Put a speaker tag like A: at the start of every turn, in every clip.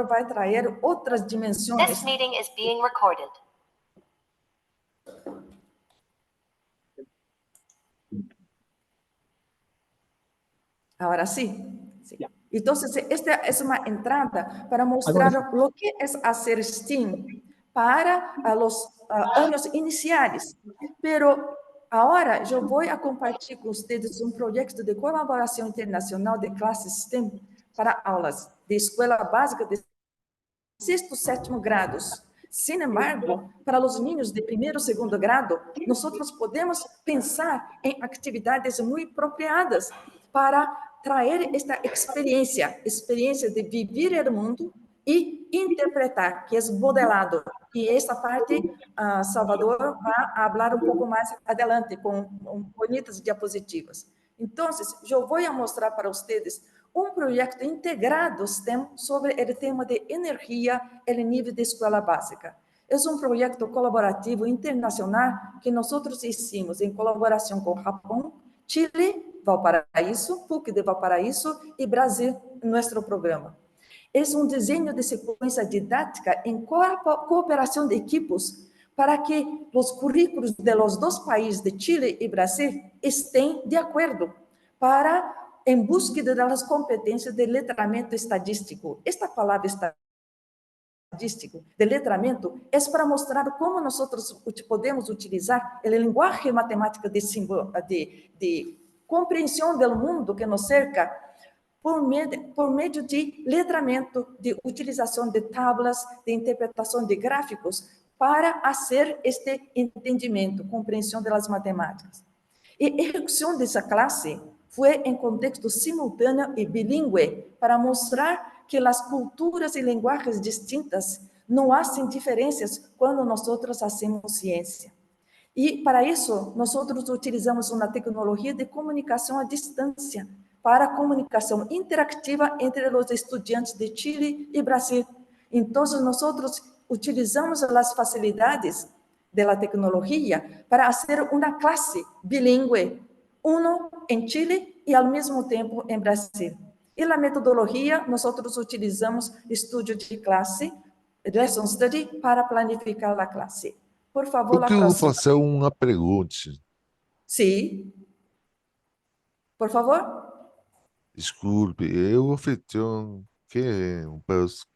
A: vai trazer outras dimensões.
B: This meeting is being recorded.
A: Ahora sí. Sí. Entonces, esta es una entrada para mostrar lo que es hacer STEAM para los años iniciales. Pero ahora yo voy a compartir con ustedes un proyecto de colaboración internacional de clases STEM para aulas de escuela básica de sexto, sétimo grados. Sin embargo, para os niños de primeiro e segundo grado, nós podemos pensar em atividades muito apropriadas para trazer esta experiência de viver o mundo e interpretar, que é modelado. E esta parte, Salvador vai falar um pouco mais adelante, com bonitas diapositivas. Então, eu vou mostrar para vocês um projeto integrado STEM sobre o tema de energia no nível de escola básica. É um projeto colaborativo internacional que nós hicimos em colaboração com Japão, Chile, Valparaíso, PUC de Valparaíso e Brasil, nosso programa. É um desenho de sequência didática em cooperação de equipos para que os currículos dos dois países, de Chile e Brasil, estejam de acordo para em búsqueda das competências de letramento estadístico. Esta palavra estadístico, de letramento, é para mostrar como nós podemos utilizar a linguagem matemática de compreensão do mundo que nos cerca por meio de letramento, de utilização de tablas, de interpretação de gráficos, para fazer este entendimento, compreensão das matemáticas. E a execução dessa classe foi em contexto simultâneo e bilíngue para mostrar que as culturas e linguagens distintas não hacen diferenças quando nós fazemos ciência. E para isso, nós utilizamos uma tecnologia de comunicação à distância para a comunicação interativa entre os estudantes de Chile e Brasil. Então, nós utilizamos as facilidades da tecnologia para fazer uma classe bilíngue, em Chile e, ao mesmo tempo, em Brasil. E a metodologia, nós utilizamos estudo de classe, lesson study, para planificar a classe. Por favor,
C: eu quero fazer uma pergunta.
A: Sim. Por favor.
C: Desculpe, eu anfitrião,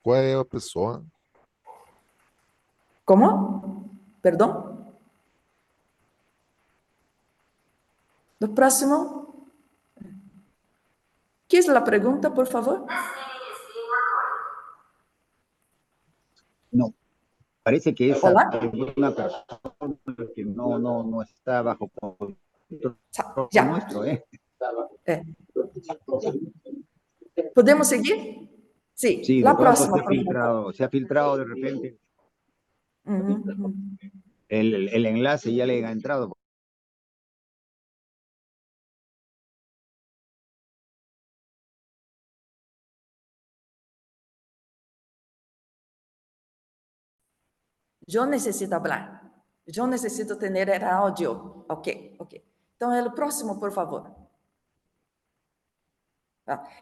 C: qual é a pessoa?
A: Como? Perdão? No próximo. ¿Qué es la pregunta, por favor?
D: No, parece que esa
A: ¿Hola?
D: es una persona que no está bajo control
A: ya.
D: Nuestro,
A: ¿Podemos seguir? Sí,
D: sí,
A: la próxima.
D: Se ha filtrado de repente. El enlace ya le ha entrado.
A: Yo necesito hablar. Yo necesito tener el audio. Ok. Entonces, el próximo, por favor.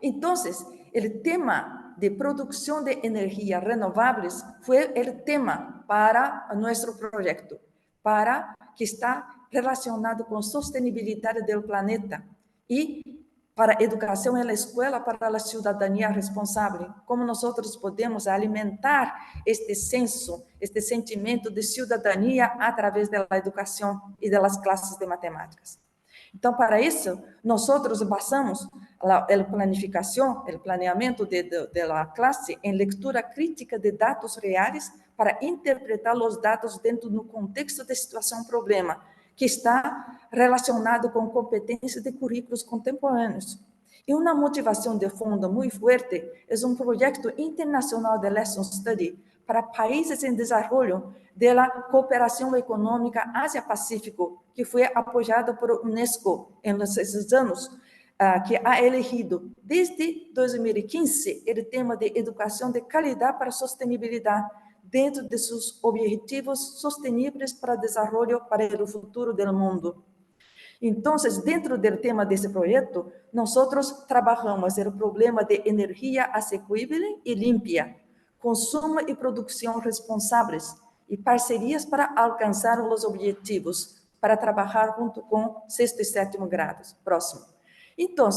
A: Entonces, el tema de producción de energías renovables fue el tema para nuestro proyecto, para que está relacionado con sostenibilidad del planeta y para educación en la escuela, para la ciudadanía responsable, como nosotros podemos alimentar este senso, este sentimiento de ciudadanía a través de la educación y de las clases de matemáticas. Então, para isso, nós basamos a planificação, o planeamento da classe em leitura crítica de dados reais para interpretar os dados dentro do contexto de situação-problema, que está relacionado com competências de currículos contemporâneos. E uma motivação de fundo muito forte é um projeto internacional de Lesson Study para países em desenvolvimento da cooperação econômica Ásia-Pacífico, que foi apoiado por Unesco nesses anos, que ha elegido desde 2015 o tema de educação de qualidade para sustentabilidade dentro de seus objetivos sustentáveis para o desenvolvimento para o futuro do mundo. Então, dentro do tema desse projeto, nós trabalhamos o problema de energia asequible e limpia, consumo e produção responsáveis e parcerias para alcançar os objetivos, para trabalhar junto com sexto e sétimo grados. Próximo. Então,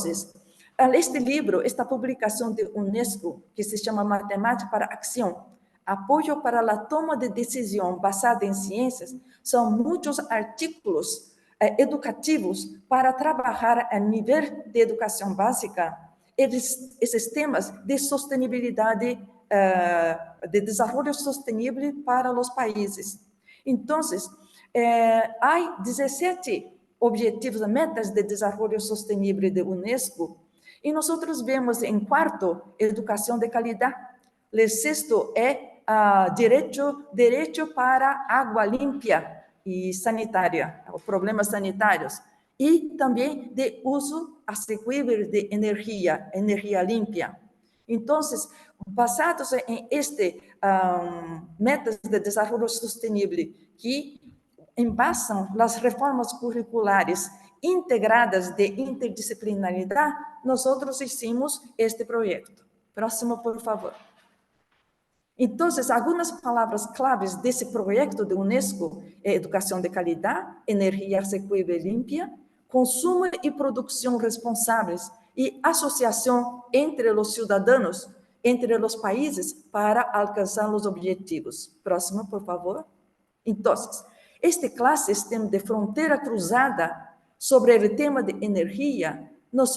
A: este livro, esta publicação de Unesco, que se chama Matemática para a Ação, apoio para a toma de decisão baseada em ciências, são muitos artigos educativos para trabalhar a nível de educação básica esses temas de sustentabilidade, de desenvolvimento sustentável para os países. Então, há 17 objetivos, metas de desenvolvimento sustentável de Unesco, e nós vemos em quarto, educação de qualidade. O sexto é direito para água limpa e sanitária, problemas sanitários, e também de uso asequible de energia limpa. Então, basados em metas de desenvolvimento sustentável que embasam as reformas curriculares integradas de interdisciplinaridade, nós hicimos este projeto. Próximo, por favor. Então, algumas palavras claves desse projeto de Unesco é educação de qualidade, energia asequible e limpa, consumo e produção responsáveis e associação entre os cidadãos, entre os países, para alcançar os objetivos. Próximo, por favor. Então, este classe de fronteira cruzada sobre o tema de energia, nós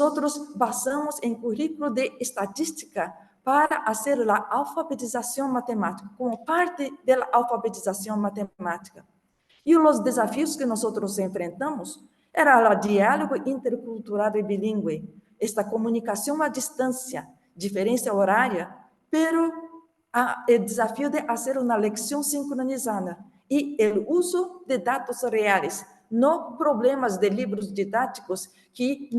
A: basamos em currículo de estatística para fazer a alfabetização matemática, como parte da alfabetização matemática. E os desafios que nós enfrentamos era o diálogo intercultural e bilíngue, esta comunicação à distância, diferença horária, pero o desafio de fazer uma leção sincronizada e o uso de dados reais, não problemas de livros didáticos que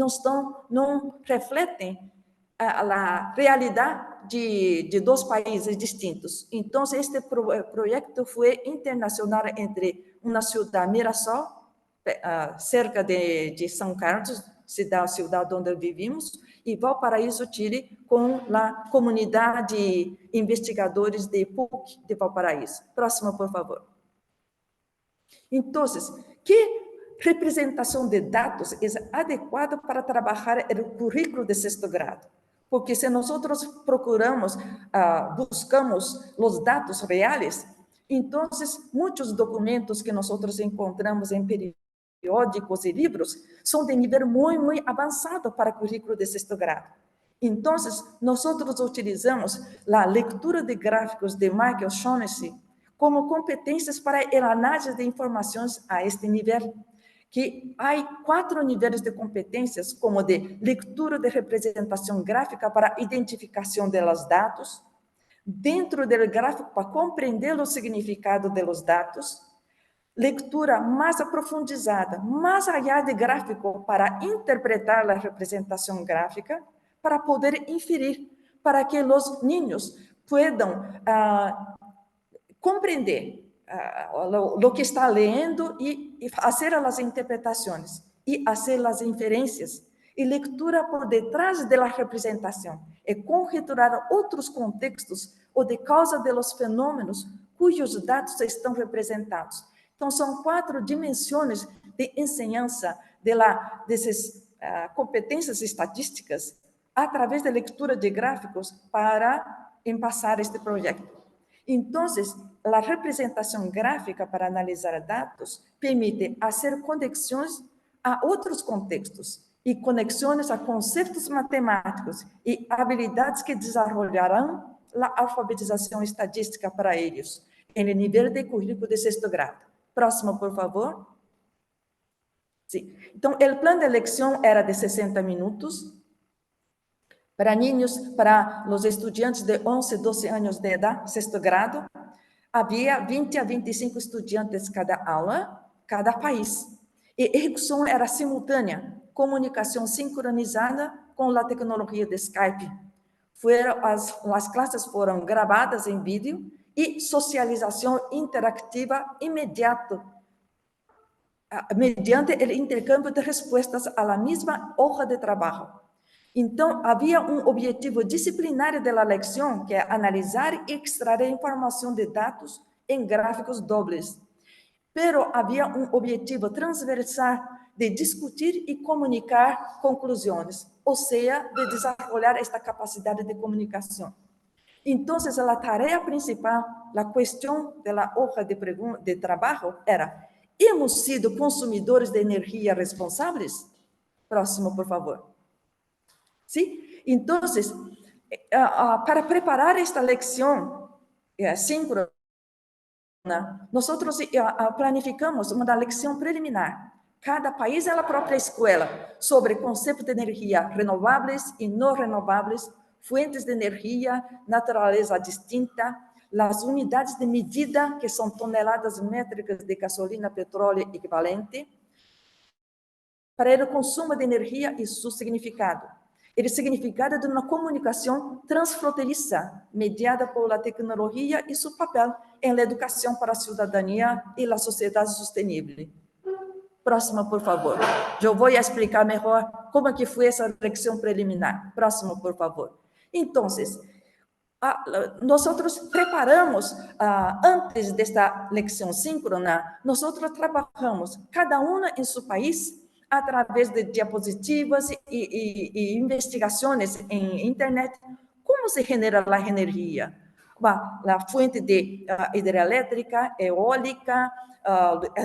A: não refletem a realidade de dois países distintos. Então, este projeto foi internacional entre uma cidade, Mirassol, cerca de São Carlos, cidade onde vivimos, e Valparaíso, Chile, com a comunidade de investigadores de PUC de Valparaíso. Próximo, por favor. Então, que representação de dados é adequada para trabalhar o currículo de sexto grado? Porque se nós procuramos, buscamos os dados reais, então, muitos documentos que nós encontramos em periódicos e livros são de nível muito avançado para o currículo de sexto grado. Então, nós utilizamos a leitura de gráficos de Michael Shaughnessy como competências para a análise de informações a este nível, que há 4 níveis de competências, como de leitura de representação gráfica para identificação dos dados, dentro do gráfico para compreender o significado dos dados, leitura mais aprofundada, mais allá de gráfico para interpretar a representação gráfica, para poder inferir, para que os niños puedan compreender o que está lendo e fazer as interpretações e fazer as inferências e leitura por detrás da representação e conjecturar outros contextos ou de causa de los fenômenos cujos dados estão representados. Então, são 4 dimensões de ensinança dessas competências estatísticas através da leitura de gráficos para embasar este projeto. Então, a representação gráfica para analisar dados permite fazer conexões a outros contextos e conexões a conceitos matemáticos e habilidades que desenvolverão a alfabetização estatística para eles, em nível de currículo de sexto grado. Próximo, por favor. Sim. Então, o plano de eleição era de 60 minutos. Para niños, para os estudantes de 11, 12 anos de idade, sexto grado, havia 20 a 25 estudantes cada aula, cada país. E a execução era simultânea, comunicação sincronizada com a tecnologia de Skype. As classes foram gravadas em vídeo e socialização interativa imediata, mediante o intercâmbio de respostas à mesma hoja de trabalho. Então, havia um objetivo disciplinar da leção, que é analisar e extrair informação de dados em gráficos dobles. Pero havia um objetivo transversal de discutir e comunicar conclusões, ou seja, de desenvolver esta capacidade de comunicação. Então, a tarefa principal, a questão da hoja de trabalho era: hemos sido consumidores de energia responsáveis? Próximo, por favor. ¿Sí? Entonces, para preparar esta lección síncrona, nosotros planificamos uma lección preliminar. Cada país en la propia escuela sobre conceptos de energía renovables y no renovables, fuentes de energía, naturaleza distinta, las unidades de medida, que son toneladas métricas de gasolina, petróleo equivalente, para el consumo de energía y su significado. El significado de una comunicación transfronteriza, mediada por la tecnología y su papel en la educación para la ciudadanía y la sociedad sostenible. Próximo, por favor. Eu vou explicar melhor como que foi essa lecção preliminar. Próximo, por favor. Então, nós preparamos, antes desta lecção síncrona, nós trabalhamos, cada uma em seu país, através de diapositivas e investigações em internet, como se genera a energia. A fonte de hidrelétrica, eólica,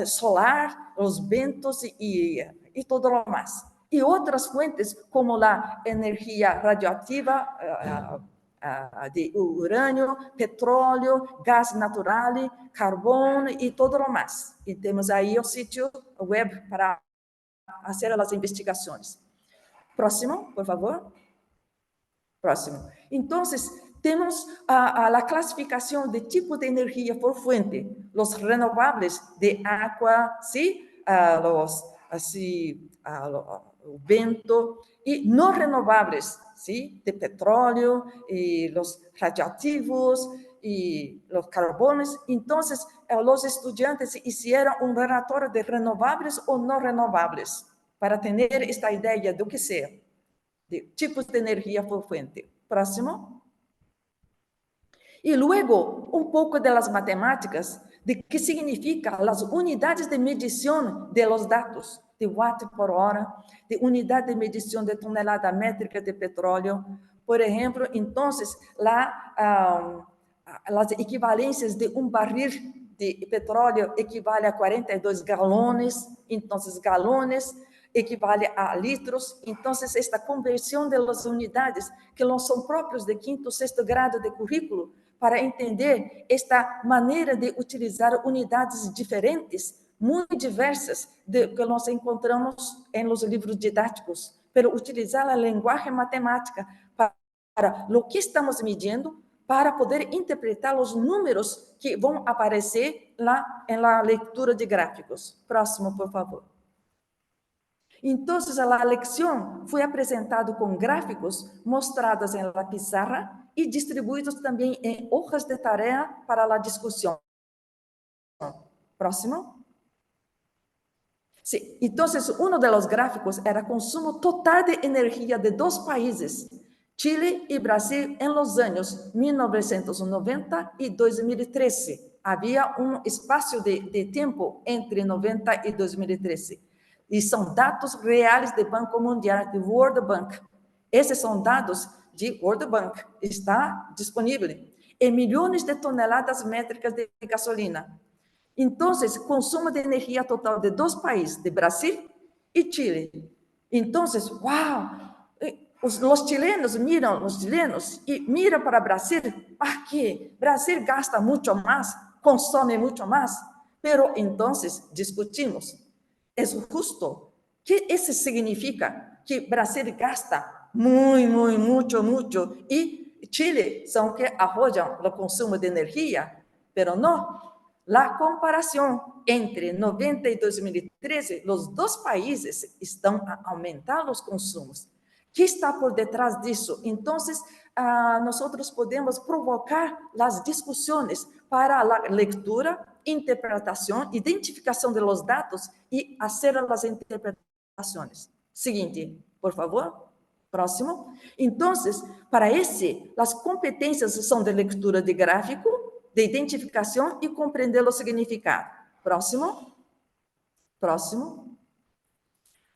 A: solar, os ventos e todo o mais. E outras fontes, como a energia radioativa, de urânio, petróleo, gás natural, carbono e todo o mais. E temos aí o sítio web para fazer as investigações. Próximo, por favor. Próximo. Então, temos a classificação de tipo de energia por fuente, os renováveis de água, ¿sí? O vento, e não renováveis, ¿sí? De petróleo, e os radioativos, e os carbonos. Então, os estudantes fizeram um relatório de renováveis ou não renováveis, para ter esta ideia do que seja, de tipos de energia por fuente. Próximo. E logo, um pouco das matemáticas, de que significa as unidades de medição de los dados, de watt por hora, de unidade de medição de tonelada métrica de petróleo. Por exemplo, então, as equivalências de um barril de petróleo equivale a 42 galones, então, galones equivale a litros. Então, esta conversão das unidades, que não são próprios de quinto, sexto grado de currículo, para entender esta maneira de utilizar unidades diferentes, muito diversas, que nós encontramos nos livros didáticos, pero utilizar a linguagem matemática para o que estamos medindo, para poder interpretar os números que vão aparecer lá na leitura de gráficos. Próximo, por favor. Então, a lecção foi apresentada com gráficos mostrados em la pizarra e distribuídos também em hojas de tarefa para a discussão. Próximo. Sí. Então, um dos gráficos era consumo total de energia de dois países, Chile e Brasil, em los anos 1990 e 2013. Havia um espaço de tempo entre 90 e 2013. E são dados reais do Banco Mundial, do World Bank. Esses são dados de World Bank. Está disponível em milhões de toneladas métricas de gasolina. Então, consumo de energia total de dois países, de Brasil e Chile. Então, uau! Os chilenos e miram para o Brasil, porque Brasil gasta muito mais, consome muito mais. Pero, então, discutimos. É justo? Que isso significa? Que Brasil gasta muito, e Chile são que arrojam o consumo de energia, pero não. A comparação entre 90 e 2013, os dois países estão a aumentar os consumos. O que está por detrás disso? Então, nós podemos provocar as discussões para a leitura, interpretação, identificação de los dados e fazer as interpretações. Seguinte, por favor. Próximo. Então, para esse, as competências são de leitura de gráfico, de identificação e compreender o significado. Próximo. Próximo.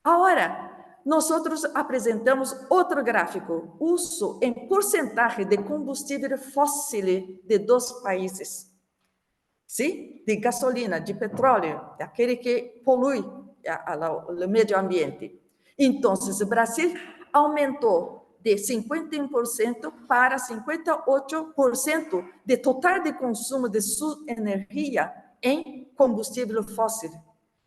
A: Agora, nós apresentamos outro gráfico, uso em porcentagem de combustível fóssil de 2 países. Sim? De gasolina, de petróleo, aquele que polui o meio ambiente. Então, o Brasil aumentou de 51% para 58% de total de consumo de sua energia em combustível fóssil.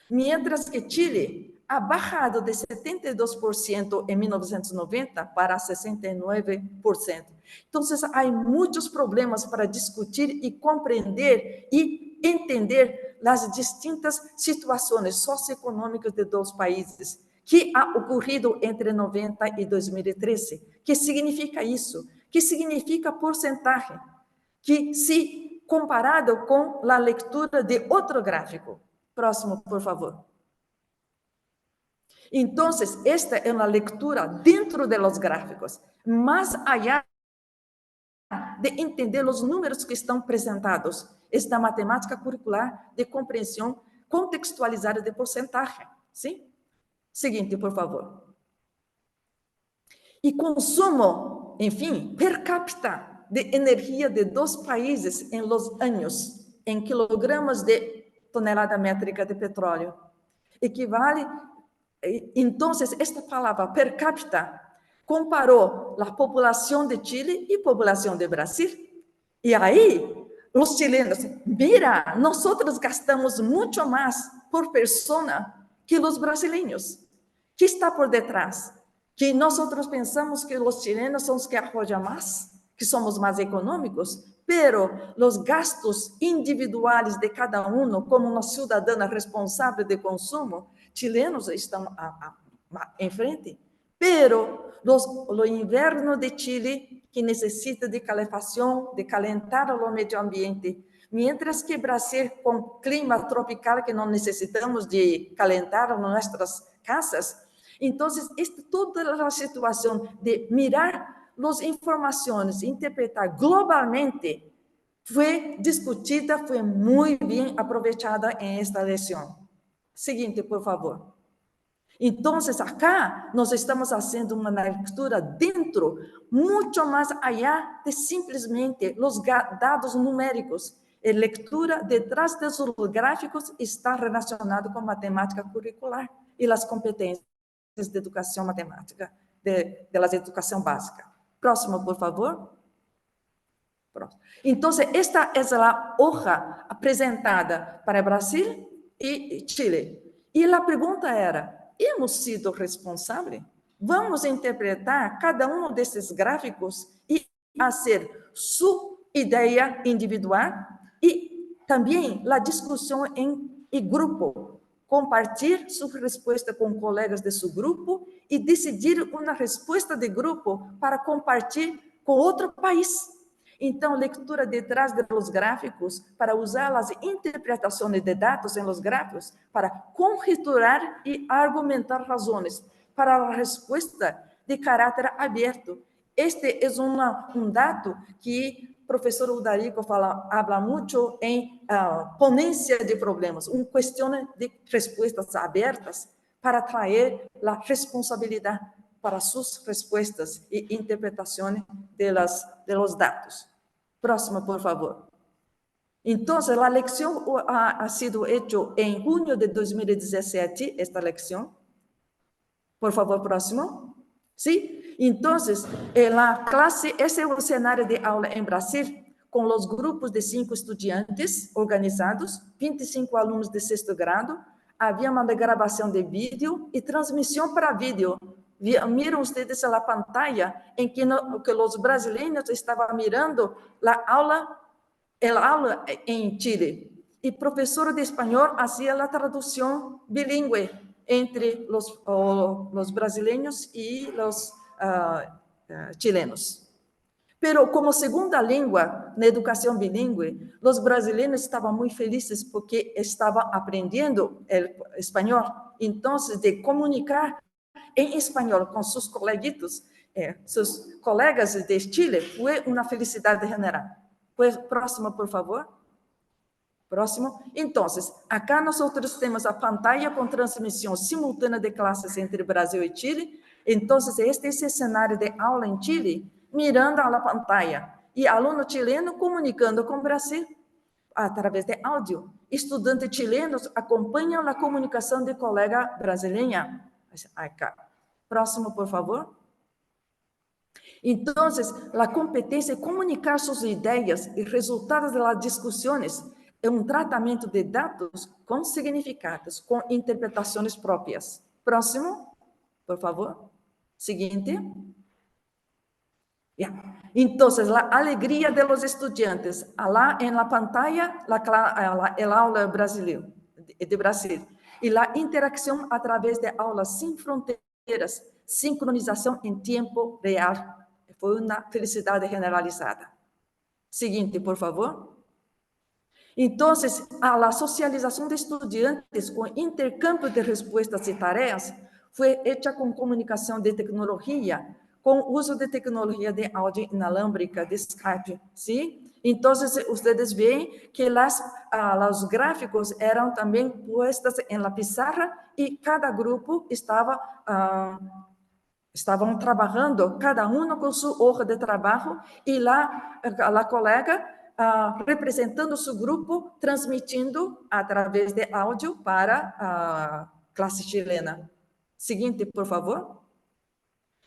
A: Mientras que Chile ha bajado de 72% em 1990 para 69%. Então, há muitos problemas para discutir e compreender e entender as distintas situações socioeconômicas de 2 países que ha ocorrido entre 90 e 2013. Que significa isso? Que significa porcentagem? Que se comparado com a leitura de outro gráfico. Próximo, por favor. Então, esta é uma leitura dentro de los gráficos, mais allá de entender os números que estão apresentados. Esta matemática curricular de compreensão contextualizada de porcentagem. Sim? Seguinte, por favor. E consumo, enfim, per capita de energia de 2 países em los anos, em quilogramas de tonelada métrica de petróleo. Equivale, então, esta palavra per capita comparou a população de Chile e a população de Brasil. E aí, os chilenos, mira, nós gastamos muito mais por persona que os brasileiros. O que está por detrás? Que nós pensamos que os chilenos são os que apoiam mais, que somos mais econômicos, pero os gastos individuais de cada um, como uma cidadã responsável de consumo, chilenos estão em frente. Pero o inverno de Chile, que necessita de calefação, de calentar o meio ambiente, mientras que Brasil, com clima tropical, que não necessitamos de calentar nossas casas. Então, toda a situação de mirar as informações, interpretar globalmente, foi discutida, foi muito bem aproveitada em esta lição. Seguinte, por favor. Então, acá, nós estamos fazendo uma leitura dentro, muito mais allá de simplesmente os dados numéricos. A leitura detrás dos gráficos está relacionada com matemática curricular e as competências de educação matemática, de educação básica. Próximo, por favor. Próximo. Então, esta é a hoja apresentada para Brasil e Chile. E a pergunta era, hemos sido responsáveis? Vamos interpretar cada um desses gráficos e fazer sua ideia individual e também a discussão em grupo. Compartilhar sua resposta com colegas de seu grupo e decidir uma resposta de grupo para compartilhar com outro país. Então, leitura detrás dos gráficos para usar as interpretações de dados em los gráficos para conjecturar e argumentar razões para a resposta de caráter aberto. Este é um dado que o professor Udarico habla muito em ponência de problemas, questão de respostas abertas para trazer a responsabilidade para suas respostas e interpretações de los dados. Próximo, por favor. Então, a lección ha sido hecha em junho de 2017, esta lección. Por favor, próximo. ¿Sí? Então, a classe, esse é o cenário de aula em Brasil, com os grupos de 5 estudantes organizados, 25 alunos de 6º grado, havia uma gravação de vídeo e transmissão para vídeo. Miram ustedes a pantalla em que os brasileiros estavam mirando a aula em Chile. E o professor de espanhol fazia a tradução bilíngue entre os brasileiros e os chilenos. Pero como segunda língua na educação bilíngue, os brasileiros estavam muito felizes porque estavam aprendendo espanhol. Então, de comunicar em espanhol com seus coleguitos, sus colegas de Chile, foi uma felicidade general. Pues, próximo, por favor. Próximo. Então, acá nós temos a pantalla com transmissão simultânea de classes entre Brasil e Chile. Então, este é o cenário de aula em Chile, mirando a pantalla, e aluno chileno comunicando com o Brasil através de áudio. Estudantes chilenos acompanham a comunicação de colega brasileira. Acá. Próximo, por favor. Então, a competência de comunicar suas ideias e resultados das discussões é um tratamento de dados com significados, com interpretações próprias. Próximo, por favor. Seguinte. Então, a alegria de los estudiantes, lá em la pantalla, el aula brasileira, de Brasil, e a interação através de aulas sem fronteiras, sincronização em tempo real. Foi uma felicidade generalizada. Seguinte, por favor. Então, a socialização de estudantes com intercâmbio de respostas e tarefas foi feita com comunicação de tecnologia, com uso de tecnologia de áudio inalámbrica, de Skype, sim? Então, vocês veem que os gráficos eram também postos em la pizarra e cada grupo estavam trabalhando, cada um com sua hoja de trabalho, e lá a colega representando seu grupo, transmitindo através de áudio para a classe chilena. Seguinte, por favor.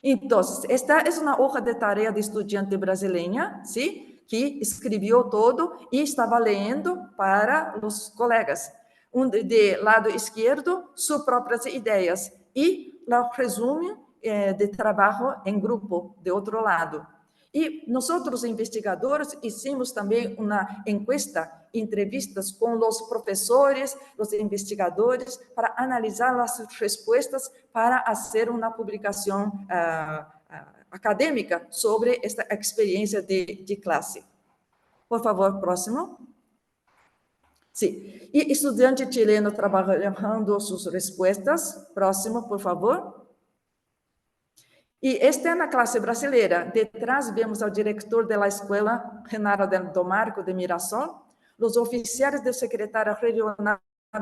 A: Então, esta é uma hoja de tarefa de estudante brasileira, sim, que escreveu todo e estava lendo para os colegas. De lado esquerdo, suas próprias ideias e o resumo de trabalho em grupo, de outro lado. E nós, investigadores, hicimos também uma encuesta, entrevistas com os professores, os investigadores, para analisar as respostas, para fazer uma publicação acadêmica sobre esta experiência de classe. Por favor, próximo. Sim. E estudante chileno trabalhando suas respostas. Próximo, por favor. E esta é na classe brasileira. Detrás vemos ao diretor da escola, Renato do Marco de Mirassol, os oficiais do secretário regional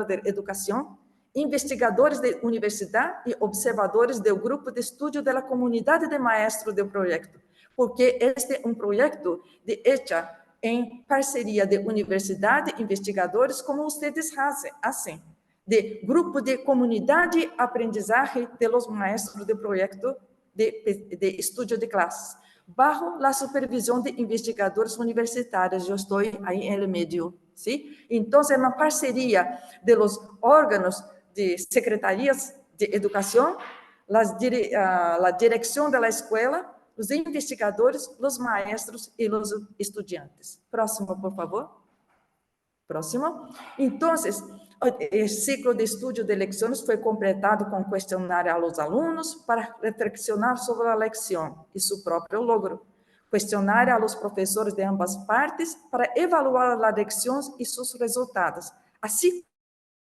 A: de educação, investigadores de universidade e observadores do grupo de estudo da comunidade de maestros do projeto, porque este é um projeto de hecha em parceria de universidade, investigadores, como vocês fazem, de grupo de comunidade aprendizagem de los maestros do projeto de estudo de classes, bajo a supervisão de investigadores universitários. Eu estou aí no meio, sim? Então, é uma parceria de los órgãos de secretarias de educação, a direção da escola, os investigadores, os maestros e os estudantes. Próximo, por favor. Próximo. Então, o ciclo de estudo de leções foi completado com questionário aos alunos para reflexionar sobre a leção e seu próprio logro. Questionário aos professores de ambas partes para evaluar as leções e seus resultados, assim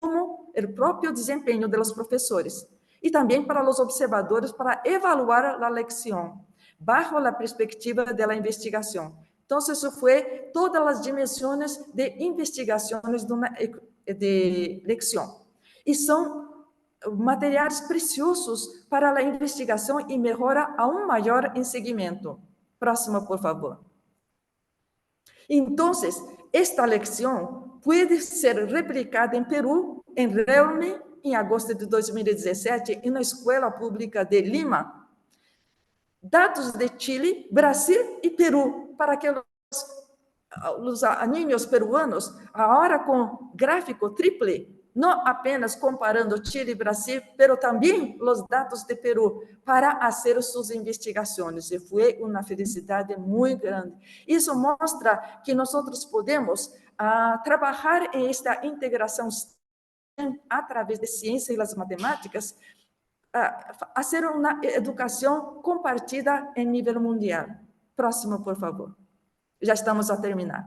A: como o próprio desempenho dos professores. E também para os observadores para evaluar a leção, bajo a perspectiva da investigação. Então, isso foi todas as dimensões de investigações de leção. E são materiais preciosos para a investigação e melhora aún maior em seguimento. Próximo, por favor. Então, esta leção pode ser replicada em Peru, em Réunion, em agosto de 2017, em uma escola pública de Lima. Dados de Chile, Brasil e Peru, para que os niños peruanos, agora com gráfico triple, não apenas comparando Chile e Brasil, mas também os dados de Peru, para fazer suas investigações. E foi uma felicidade muito grande. Isso mostra que nós podemos trabalhar em esta integração através de ciência e as matemáticas, fazer uma educação compartilhada em nível mundial. Próximo, por favor. Já estamos a terminar.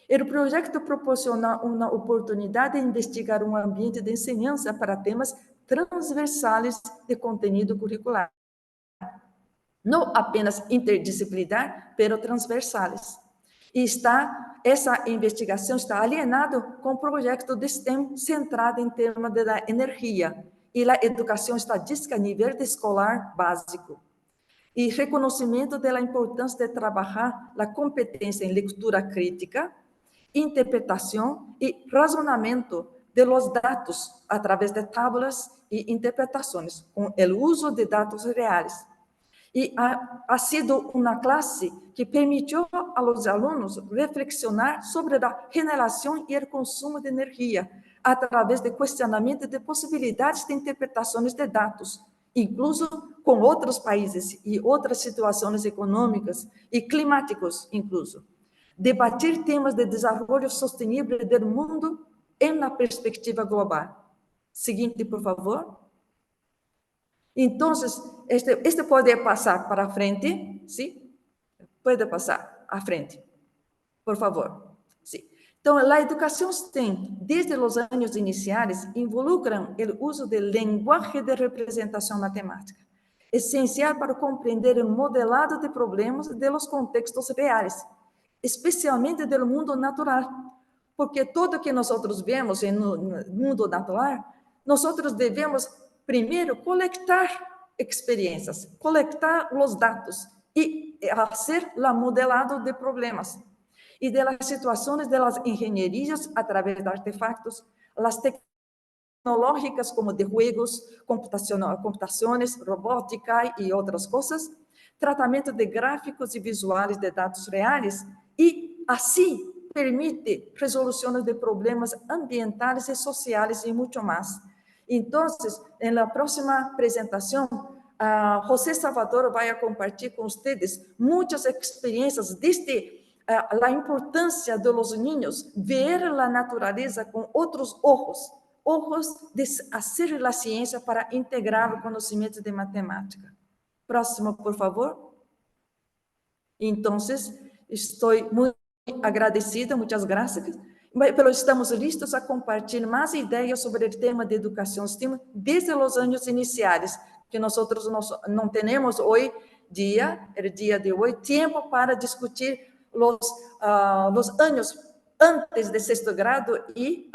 A: O projeto proporciona uma oportunidade de investigar um ambiente de ensinança para temas transversais de conteúdo curricular. no apenas interdisciplinar, pero transversales. E essa investigação está alienada com o projeto de STEM centrado em tema da energia e a educação estadística a nível escolar básico. E reconhecimento da importância de trabalhar a competência em leitura crítica, interpretação e razonamento de los dados através de tablas e interpretações, com o uso de dados reais. E ha sido uma classe que permitiu a los alunos reflexionar sobre a generação e o consumo de energia através de questionamento de possibilidades de interpretações de dados, incluso com outros países e outras situações econômicas e climáticos, incluso. Debater temas de desenvolvimento sustentável do mundo em uma perspectiva global. Seguinte, por favor. Então, este pode passar para frente, ¿sí? Pode passar à frente, por favor. Sí. Então, a educação STEM, desde os anos iniciais, involucra o uso do linguagem de representação matemática, essencial para compreender o modelado de problemas de los contextos reais, especialmente do mundo natural, porque tudo que nós vemos no mundo natural, nós devemos primeiro coletar experiências, coletar os dados e fazer o modelado de problemas e das situações das engenharias através de artefatos, as tecnológicas como de juegos, computações, robótica e outras coisas, tratamento de gráficos e visuais de dados reais e, assim, permite resoluções de problemas ambientais e sociais e muito mais. Então, na próxima apresentação, José Salvador vai compartilhar com vocês muitas experiências desde a importância de los niños ver a natureza com outros olhos de fazer a ciência para integrar o conhecimento de matemática. Próximo, por favor. Então, estou muito agradecida, muitas graças. Pero estamos listos a compartilhar mais ideias sobre o tema de educação STEM desde os anos iniciais, que nós não temos hoje, o dia de hoje, tempo para discutir os anos antes de sexto grado e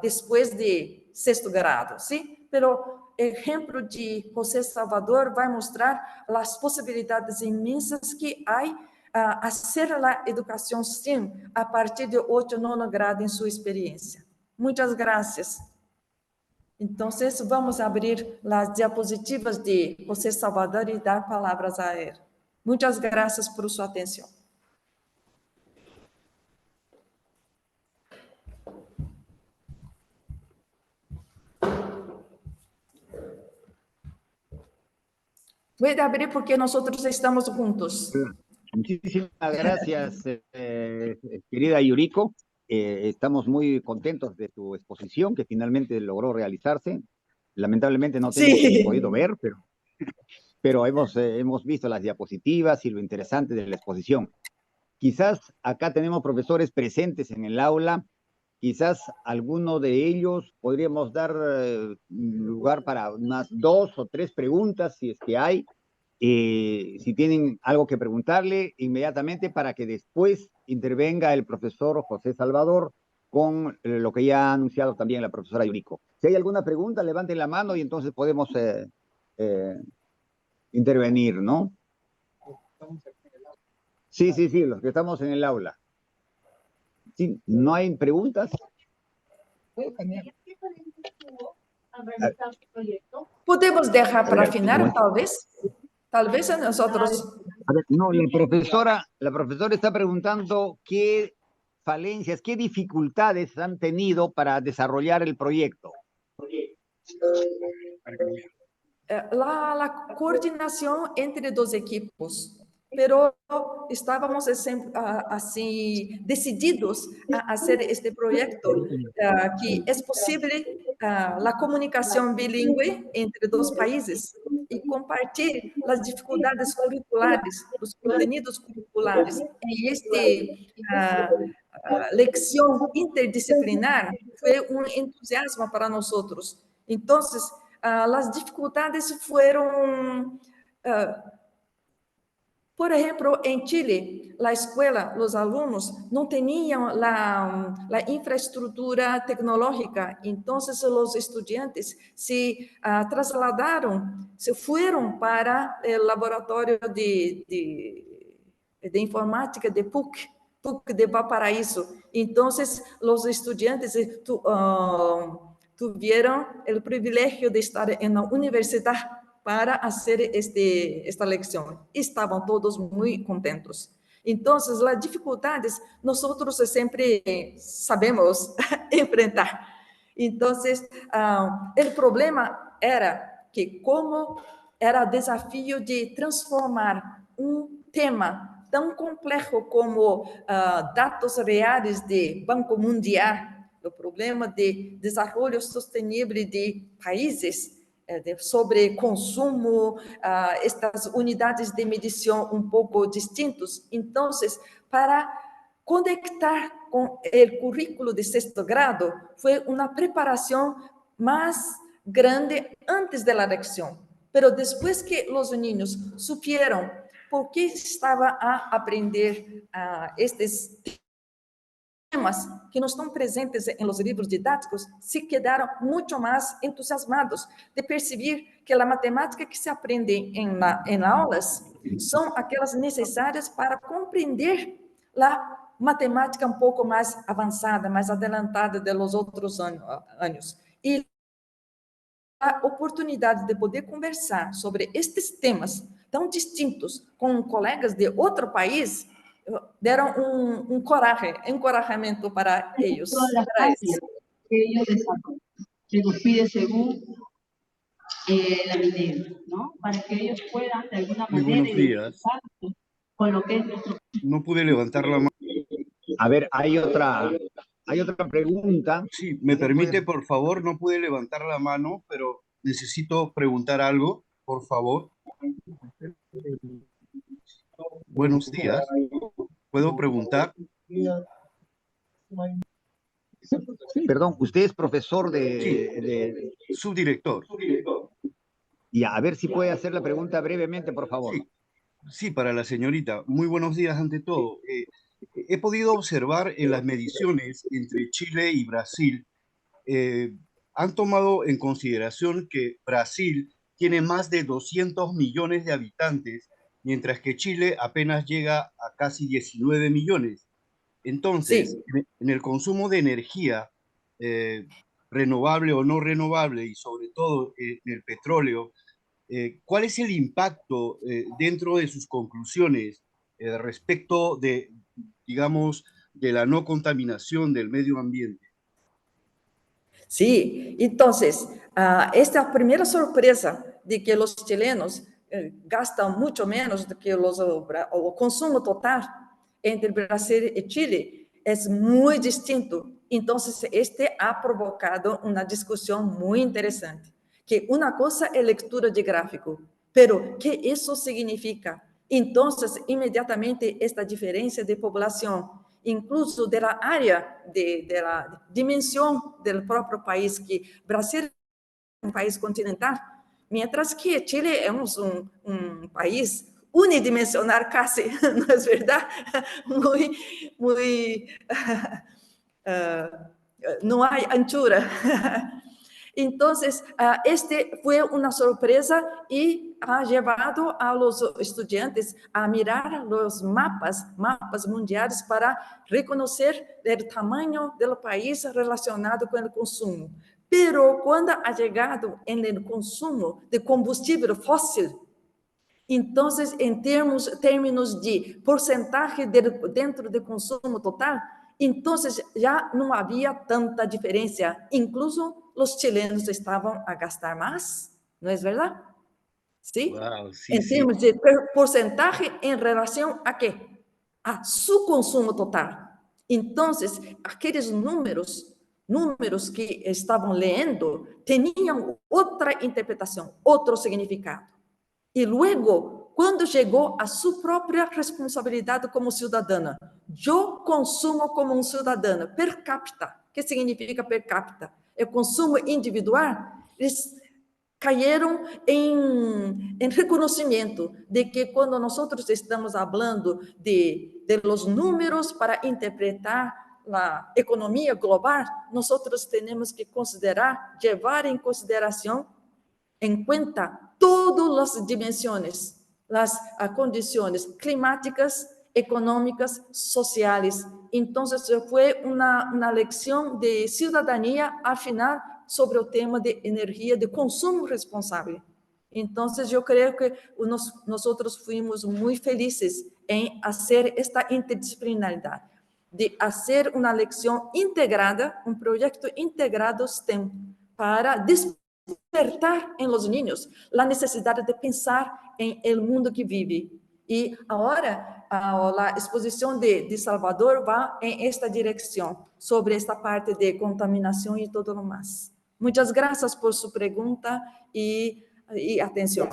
A: depois de sexto grado, sim? Pero o exemplo de José Salvador vai mostrar as possibilidades imensas que há hacer a educação STEM a partir de 8º, 9º grado em sua experiência. Muitas graças. Então, vamos abrir as diapositivas de José Salvador e dar palavras a ele. Muitas graças por sua atenção. Vou abrir porque nós estamos juntos.
D: Muchísimas gracias, querida Yuriko. Estamos muy contentos de tu exposición, que finalmente logró realizarse. Lamentablemente no hemos podido ver, pero hemos visto las diapositivas y lo interesante de la exposición. Quizás acá tenemos profesores presentes en el aula. Quizás alguno de ellos podríamos dar lugar para unas 2 o 3 preguntas, si es que hay. Si tienen algo que preguntarle inmediatamente para que después intervenga el profesor José Salvador con lo que ya ha anunciado también la profesora Yuriko. Si hay alguna pregunta, levanten la mano y entonces podemos intervenir, ¿no? Sí, los que estamos en el aula. Sí, ¿no hay preguntas?
A: Podemos dejar para final, tal vez. Tal vez nosotros...
D: A ver, no, la profesora está preguntando qué falencias, qué dificultades han tenido para desarrollar el proyecto.
A: La coordinación entre dos equipos, pero estábamos así decididos a hacer este proyecto, que es posible la comunicación bilingüe entre dos países y compartir las dificultades curriculares, los contenidos curriculares en esta lección interdisciplinar fue un entusiasmo para nosotros. Entonces, las dificultades fueron Por ejemplo, en Chile, la escuela, los alumnos no tenían la infraestructura tecnológica, entonces los estudiantes se trasladaron, se fueron para el laboratorio de informática de PUC de Valparaíso. Entonces, los estudiantes tuvieron el privilegio de estar en la universidad para hacer esta lección. Estaban todos muy contentos. Entonces, las dificultades nosotros siempre sabemos enfrentar. Entonces, el problema era que como era desafío de transformar un tema tão complexo como dados reais de Banco Mundial, o problema de desenvolvimento sustentável de países, sobre consumo, estas unidades de medição um pouco distintas. Então, para conectar com o currículo de sexto grado, foi uma preparação mais grande antes da lecção. Pero depois que os niños supieron por que estava a aprender estes temas que não estão presentes em los livros didáticos, se quedaram muito mais entusiasmados de perceber que a matemática que se aprende em aulas são aquelas necessárias para compreender a matemática um pouco mais avançada, mais adelantada dos outros anos. E a oportunidade de poder conversar sobre estes temas tão distintos com colegas de outro país deram encorajamento para eles.
B: Todas las áreas que ellos desarrollan, se nos pide según la Minedu, ¿no? Para que ellos puedan de alguna manera identificarse con lo que es nuestro...
E: No pude levantar la mano.
D: A ver, hay otra pregunta.
E: Sí, me permite, por favor, no pude levantar la mano, pero necesito preguntar algo, por favor. Buenos días. ¿Puedo preguntar?
D: Perdón, usted es profesor
E: Subdirector.
D: Y a ver si puede hacer la pregunta brevemente, por favor.
E: Sí, para la señorita. Muy buenos días ante todo. He podido observar en las mediciones entre Chile y Brasil, han tomado en consideración que Brasil tiene más de 200 millones de habitantes, mientras que Chile apenas llega a casi 19 millones. Entonces, sí, en el consumo de energía, renovable o no renovable, y sobre todo en el petróleo, ¿cuál es el impacto dentro de sus conclusiones respecto de, digamos, de la no contaminación del medio ambiente?
A: Sí, entonces, esta es la primera sorpresa de que los chilenos gastan mucho menos do que o consumo total entre Brasil y Chile es muy distinto. Entonces, este ha provocado una discusión muy interesante, que una cosa es lectura de gráfico, pero ¿qué eso significa? Entonces, inmediatamente, esta diferencia de población, incluso de la área, de la dimensión del propio país, que Brasil es un país continental, mientras que Chile es un país unidimensional casi, ¿no es verdad? No hay anchura. Entonces, este fue una sorpresa y ha llevado a los estudiantes a mirar los mapas mundiales para reconocer el tamaño del país relacionado con el consumo. Pero cuando ha llegado en el consumo de combustible fósil, entonces, en términos de porcentaje dentro del consumo total, entonces ya no había tanta diferencia. Incluso los chilenos estaban a gastar más, ¿no es verdad? ¿Sí?
E: Wow, sí,
A: en términos de porcentaje en relación a qué? A su consumo total. Entonces, aquellos números que estaban leyendo tenían otra interpretación, otro significado. E luego, quando chegou a sua própria responsabilidade como cidadã, eu consumo como cidadã per capita. O que significa per capita? É consumo individual? Eles cayeron en reconocimiento de que cuando nosotros estamos hablando de los números para interpretar la economía global, nosotros tenemos que llevar en consideración, en cuenta todas las dimensiones, las condiciones climáticas, económicas, sociales. Entonces, fue una lección de ciudadanía al final sobre el tema de energía, de consumo responsable. Entonces, yo creo que nosotros fuimos muy felices en hacer esta interdisciplinaridad, de hacer una lección integrada, un proyecto integrado STEM, para despertar en los niños la necesidad de pensar en el mundo que vive. Y ahora la exposición de Salvador va en esta dirección, sobre esta parte de contaminación y todo lo más. Muchas gracias por su pregunta y atención.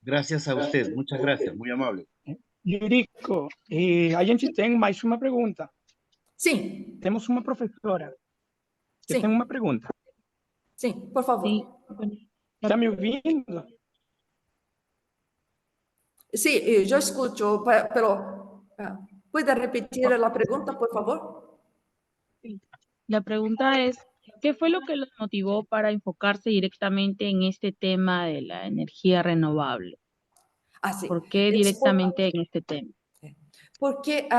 E: Gracias a usted, muchas gracias, muy amable.
F: Yuriko, a gente tem mais uma pergunta.
A: Sim.
F: Temos uma professora que tem uma pergunta.
A: Sim, por favor.
B: Sí.
F: Está me ouvindo?
A: Sí, yo escucho, pero ¿puede repetir la pregunta, por favor?
G: La pregunta es, ¿qué fue lo que los motivó para enfocarse directamente en este tema de la energía renovable?
A: Sí.
G: ¿Por qué directamente en este tema?
A: Porque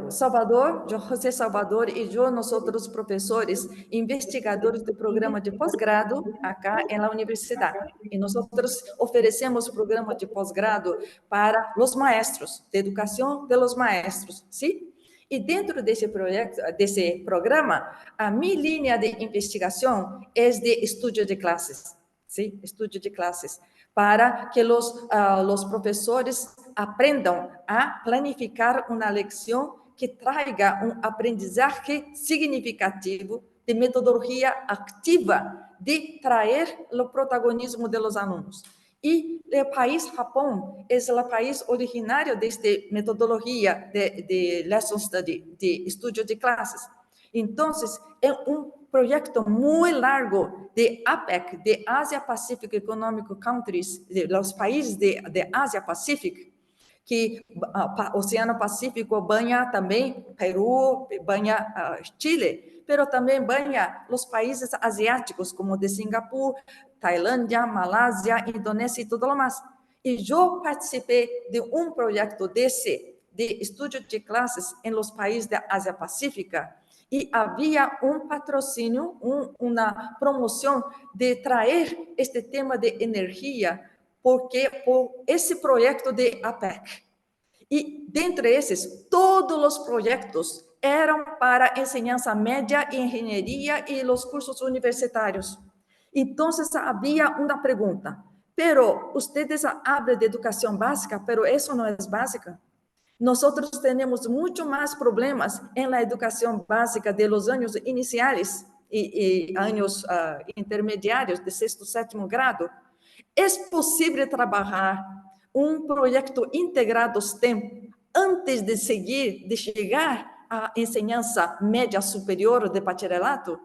A: Salvador, José Salvador y yo, nosotros profesores, investigadores del programa de posgrado acá en la universidad. Y nosotros ofrecemos programas de posgrado para los maestros, de educación de los maestros, ¿sí? Y dentro de ese proyecto, de ese programa, mi línea de investigación es de estudio de clases, ¿sí? Estudio de clases, para que los profesores aprendan a planificar una lección que traiga un aprendizaje significativo de metodología activa de traer el protagonismo de los alumnos. Y el país Japón es el país originario de esta metodología de lesson study, de estudio de clases. Entonces, es un proyecto muy largo de APEC, de Asia-Pacific Economic Countries, de los países de Asia-Pacific, que Oceano Pacífico banha também Peru, banha Chile, pero também banha os países asiáticos, como de Singapur, Tailândia, Malásia, Indonésia e tudo o mais. E eu participei de um projeto desse, de estudo de classes em los países da Ásia Pacífica, e havia um patrocínio, uma promoção de trazer este tema de energia, porque por esse projeto de APEC. E dentre esses, todos os projetos eram para enseñanza média e engenharia e os cursos universitários. Então, havia uma pergunta, pero ustedes hablan de educação básica, pero eso não é básica. Nosotros tenemos mucho más problemas en la educación básica de los años iniciales y años intermediarios de sexto, séptimo grado. ¿Es posible trabajar un proyecto integrado STEM antes de llegar a enseñanza media superior de bachillerato?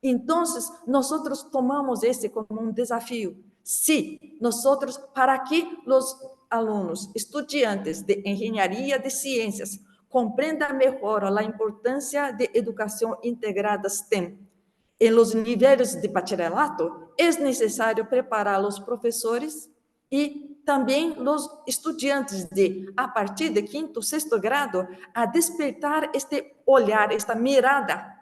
A: Entonces, nosotros tomamos ese como un desafío. Sí, nosotros, para que los alunos, estudiantes de engenharia de ciências, compreendam melhor a importância de educação integrada STEM em los níveis de bacharelato, é necessário preparar os professores e também os estudiantes a partir de quinto, sexto grado, a despertar este olhar, esta mirada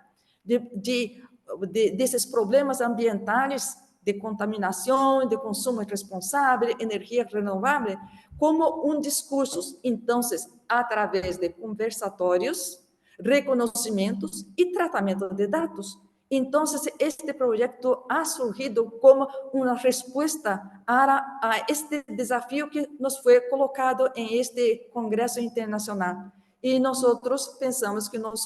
A: desses problemas ambientais, de contaminação, de consumo irresponsável, energia renovável, como discurso. Então, através de conversatórios, reconhecimentos e tratamento de dados. Então, este projeto ha surgido como uma resposta a este desafio que nos foi colocado em este congresso internacional. E nós pensamos que nós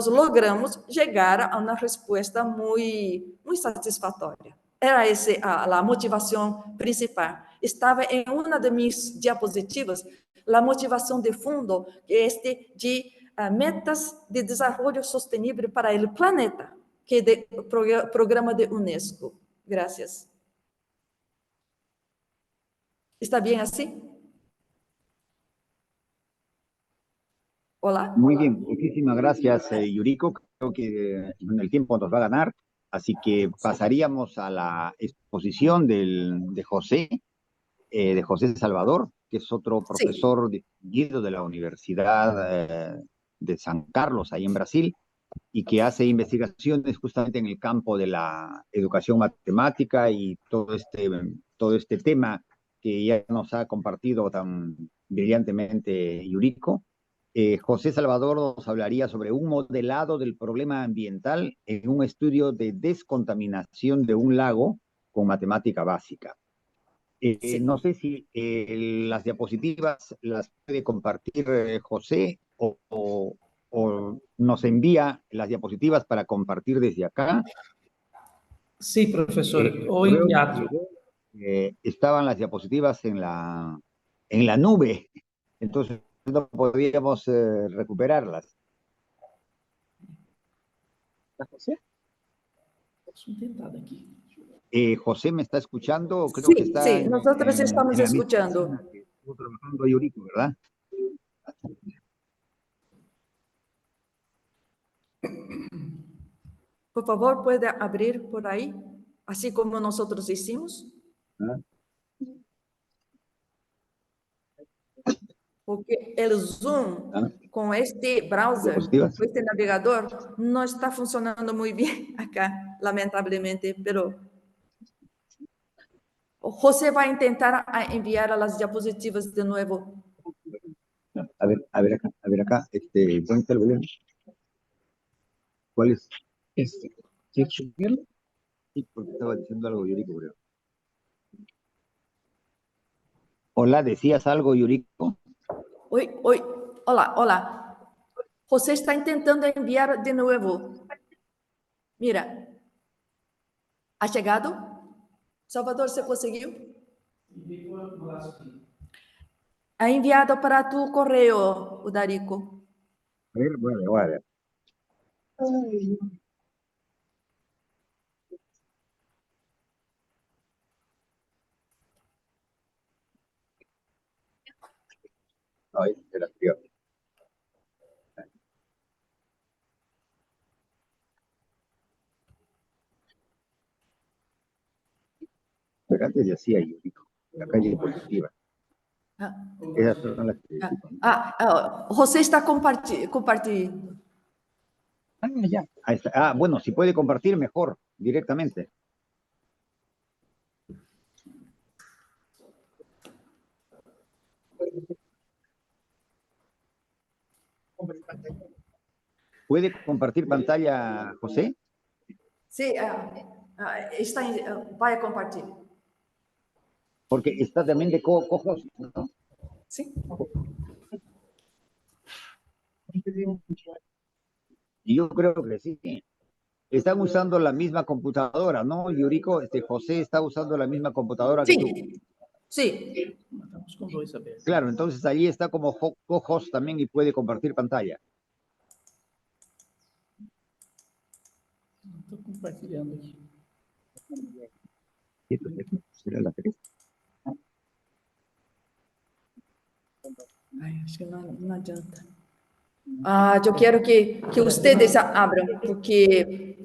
A: logramos chegar a uma resposta muito satisfatória. Era essa a motivação principal. Estava em uma de minhas diapositivas a motivação de fundo, que é de metas de desenvolvimento sustentável para o planeta, que é o programa de UNESCO. Gracias. ¿Está bien así? Hola.
D: Muy bien, muchísimas gracias, Yuriko. Creo que el tiempo nos va a ganar, así que pasaríamos a la exposición de José Salvador, que es otro profesor distinguido de la Universidad de San Carlos, ahí en Brasil, y que hace investigaciones justamente en el campo de la educación matemática y todo este tema que ya nos ha compartido tan brillantemente Yuriko. José Salvador nos hablaría sobre un modelado del problema ambiental en un estudio de descontaminación de un lago con matemática básica. No sé si las diapositivas las puede compartir José o nos envía las diapositivas para compartir desde acá.
H: Sí, profesor, o enviado.
D: Estaban las diapositivas en la nube, entonces no podíamos recuperarlas.
H: José? Posso tentar aqui.
D: José, ¿me está escuchando? Creo
A: Sí,
D: que está
A: sí, nosotros estamos escuchando.
D: Estuvo trabajando a Yuriko, ¿verdad?
A: Por favor, puede abrir por ahí, así como nosotros hicimos. Porque el Zoom con este browser, con este navegador, no está funcionando muy bien acá, lamentablemente, pero José va a intentar enviar a las diapositivas de nuevo.
D: A ver acá, ¿dónde está el video? ¿Cuál es?
H: ¿Quieres subirlo?
D: Sí, porque estaba diciendo algo Yuriko, creo. Hola, ¿decías algo, Yuriko?
A: Hola. José está intentando enviar de nuevo. Mira. ¿Ha llegado? Salvador, ¿se consiguió? Ha enviado para tu correo, Udarico.
D: A ver, voy a ver. Ay, se la escribió. Pero antes decía Yuriko, la calle positiva. Esas son las que...
A: José está compartiendo.
D: Ya. Ahí está. Bueno, si puede compartir mejor, directamente. ¿Puede compartir pantalla, José?
A: Sí, va a compartir.
D: Porque está también de cojos, ¿no?
A: Sí.
D: Yo creo que sí. Están usando la misma computadora, ¿no, Yuriko? José está usando la misma computadora que tú.
A: Sí.
D: Claro, entonces ahí está como co-host también y puede compartir pantalla.
H: Estou compartilhando aqui.
D: ¿Será la 3?
A: Ay, acho que no adianta. Yo quiero que ustedes abran, porque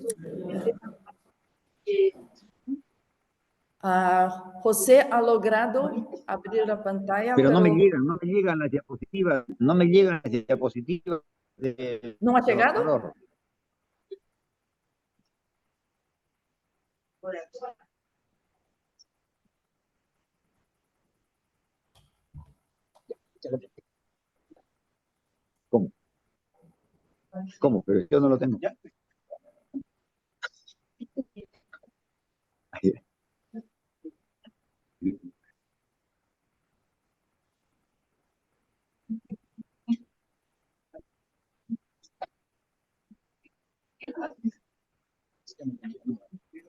A: José ha logrado abrir la pantalla.
D: Pero no me llegan las diapositivas, no me llegan las diapositivas de
A: ¿No ha llegado?
D: Salvador. ¿Cómo? ¿Cómo? Pero yo no lo tengo. Ahí.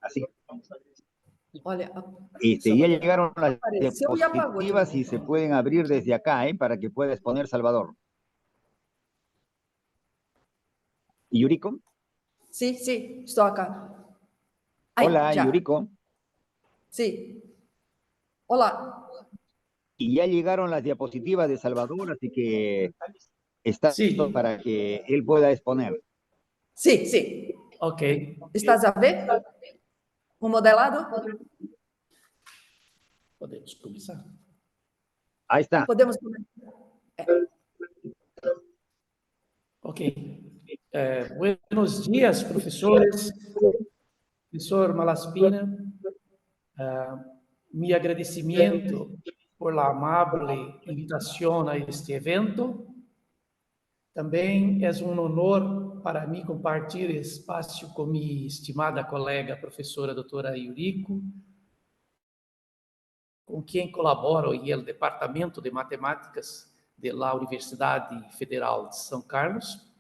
D: Así. Ya llegaron las diapositivas y se pueden abrir desde acá, para que pueda exponer Salvador. ¿Y Yuriko?
A: Sí, estoy acá.
D: Hola, Yuriko.
A: Sí. Hola.
D: Y ya llegaron las diapositivas de Salvador, así que está listo para que él pueda exponer.
A: Sí, sí.
H: Ok.
A: ¿Estás a ver? ¿Un modelado?
H: Podemos começar.
D: Ahí está.
A: Podemos comenzar.
H: Ok. Buenos días, professores. Professor Malaspina, mi agradecimiento por la amable invitación a este evento. Também é um honor para mim compartilhar espaço com minha estimada colega, professora doutora Yuriko, com quem colaboro no Departamento de Matemáticas da Universidade Federal de São Carlos.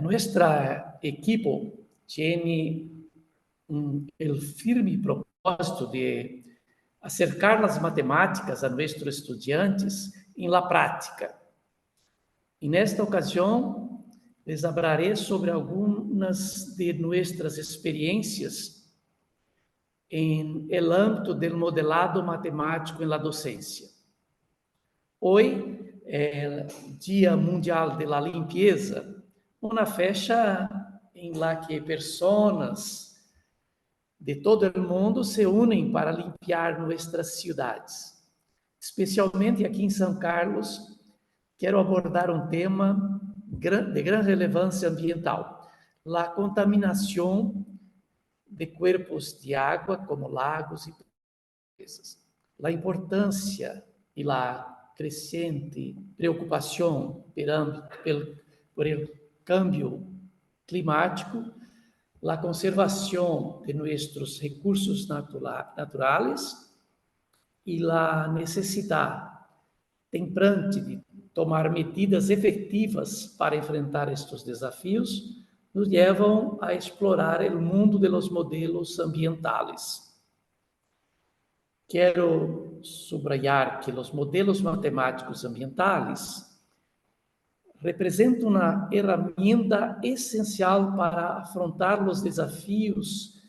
H: Nossa equipe tem o firme propósito de acercar as matemáticas a nossos estudantes em la prática. E nesta ocasião, les hablaré sobre algumas de nossas experiências em el âmbito del modelado matemático em la docência. Hoje é Dia Mundial de la Limpieza, uma festa em la que pessoas de todo o mundo se unem para limpar nossas cidades. Especialmente aqui em São Carlos, quero abordar um tema de grande relevância ambiental, a contaminação de corpos de água, como lagos e presas. A importância e a crescente preocupação por el cambio climático, a conservação de nossos recursos naturais e a necessidade temprante de tomar medidas efetivas para enfrentar estes desafios, nos levam a explorar o mundo dos modelos ambientais. Quero subrayar que os modelos matemáticos ambientais representam uma ferramenta essencial para afrontar os desafios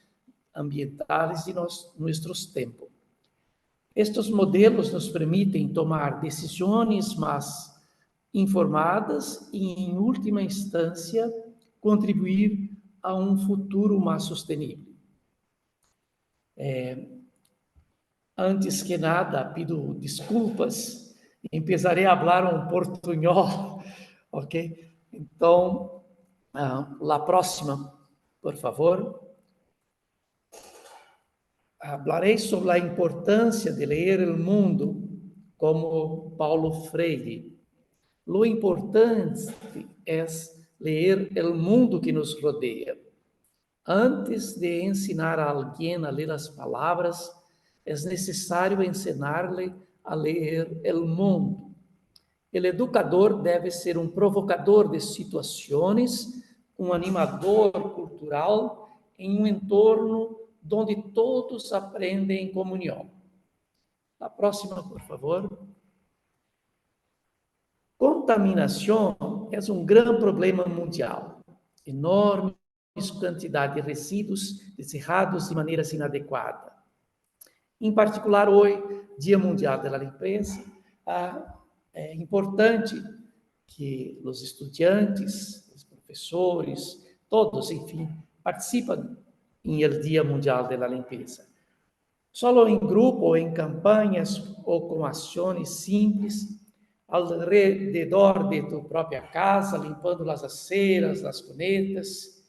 H: ambientais de nossos tempos. Estes modelos nos permitem tomar decisões mais informadas e, em última instância, contribuir a um futuro mais sustentável. Antes que nada, pido desculpas, começarei a falar portunhol, ok? Então, a próxima, por favor. Hablarei sobre a importância de ler o mundo, como Paulo Freire. Lo importante é ler o mundo que nos rodeia. Antes de ensinar a alguém a ler as palavras, é necessário ensinar-lhe a ler o mundo. O educador deve ser um provocador de situações, um animador cultural em um entorno onde todos aprendem em comunhão. A próxima, por favor. Contaminação é um grande problema mundial. Enormes quantidades de resíduos deserrados de maneiras inadequadas. Em particular, hoje, Dia Mundial da Limpeza, é importante que os estudantes, os professores, todos, enfim, participem em el Dia Mundial da Limpeza. Só em grupo, ou em campanhas, ou com ações simples, ao redor de tua própria casa, limpando as aceras, as cunetas,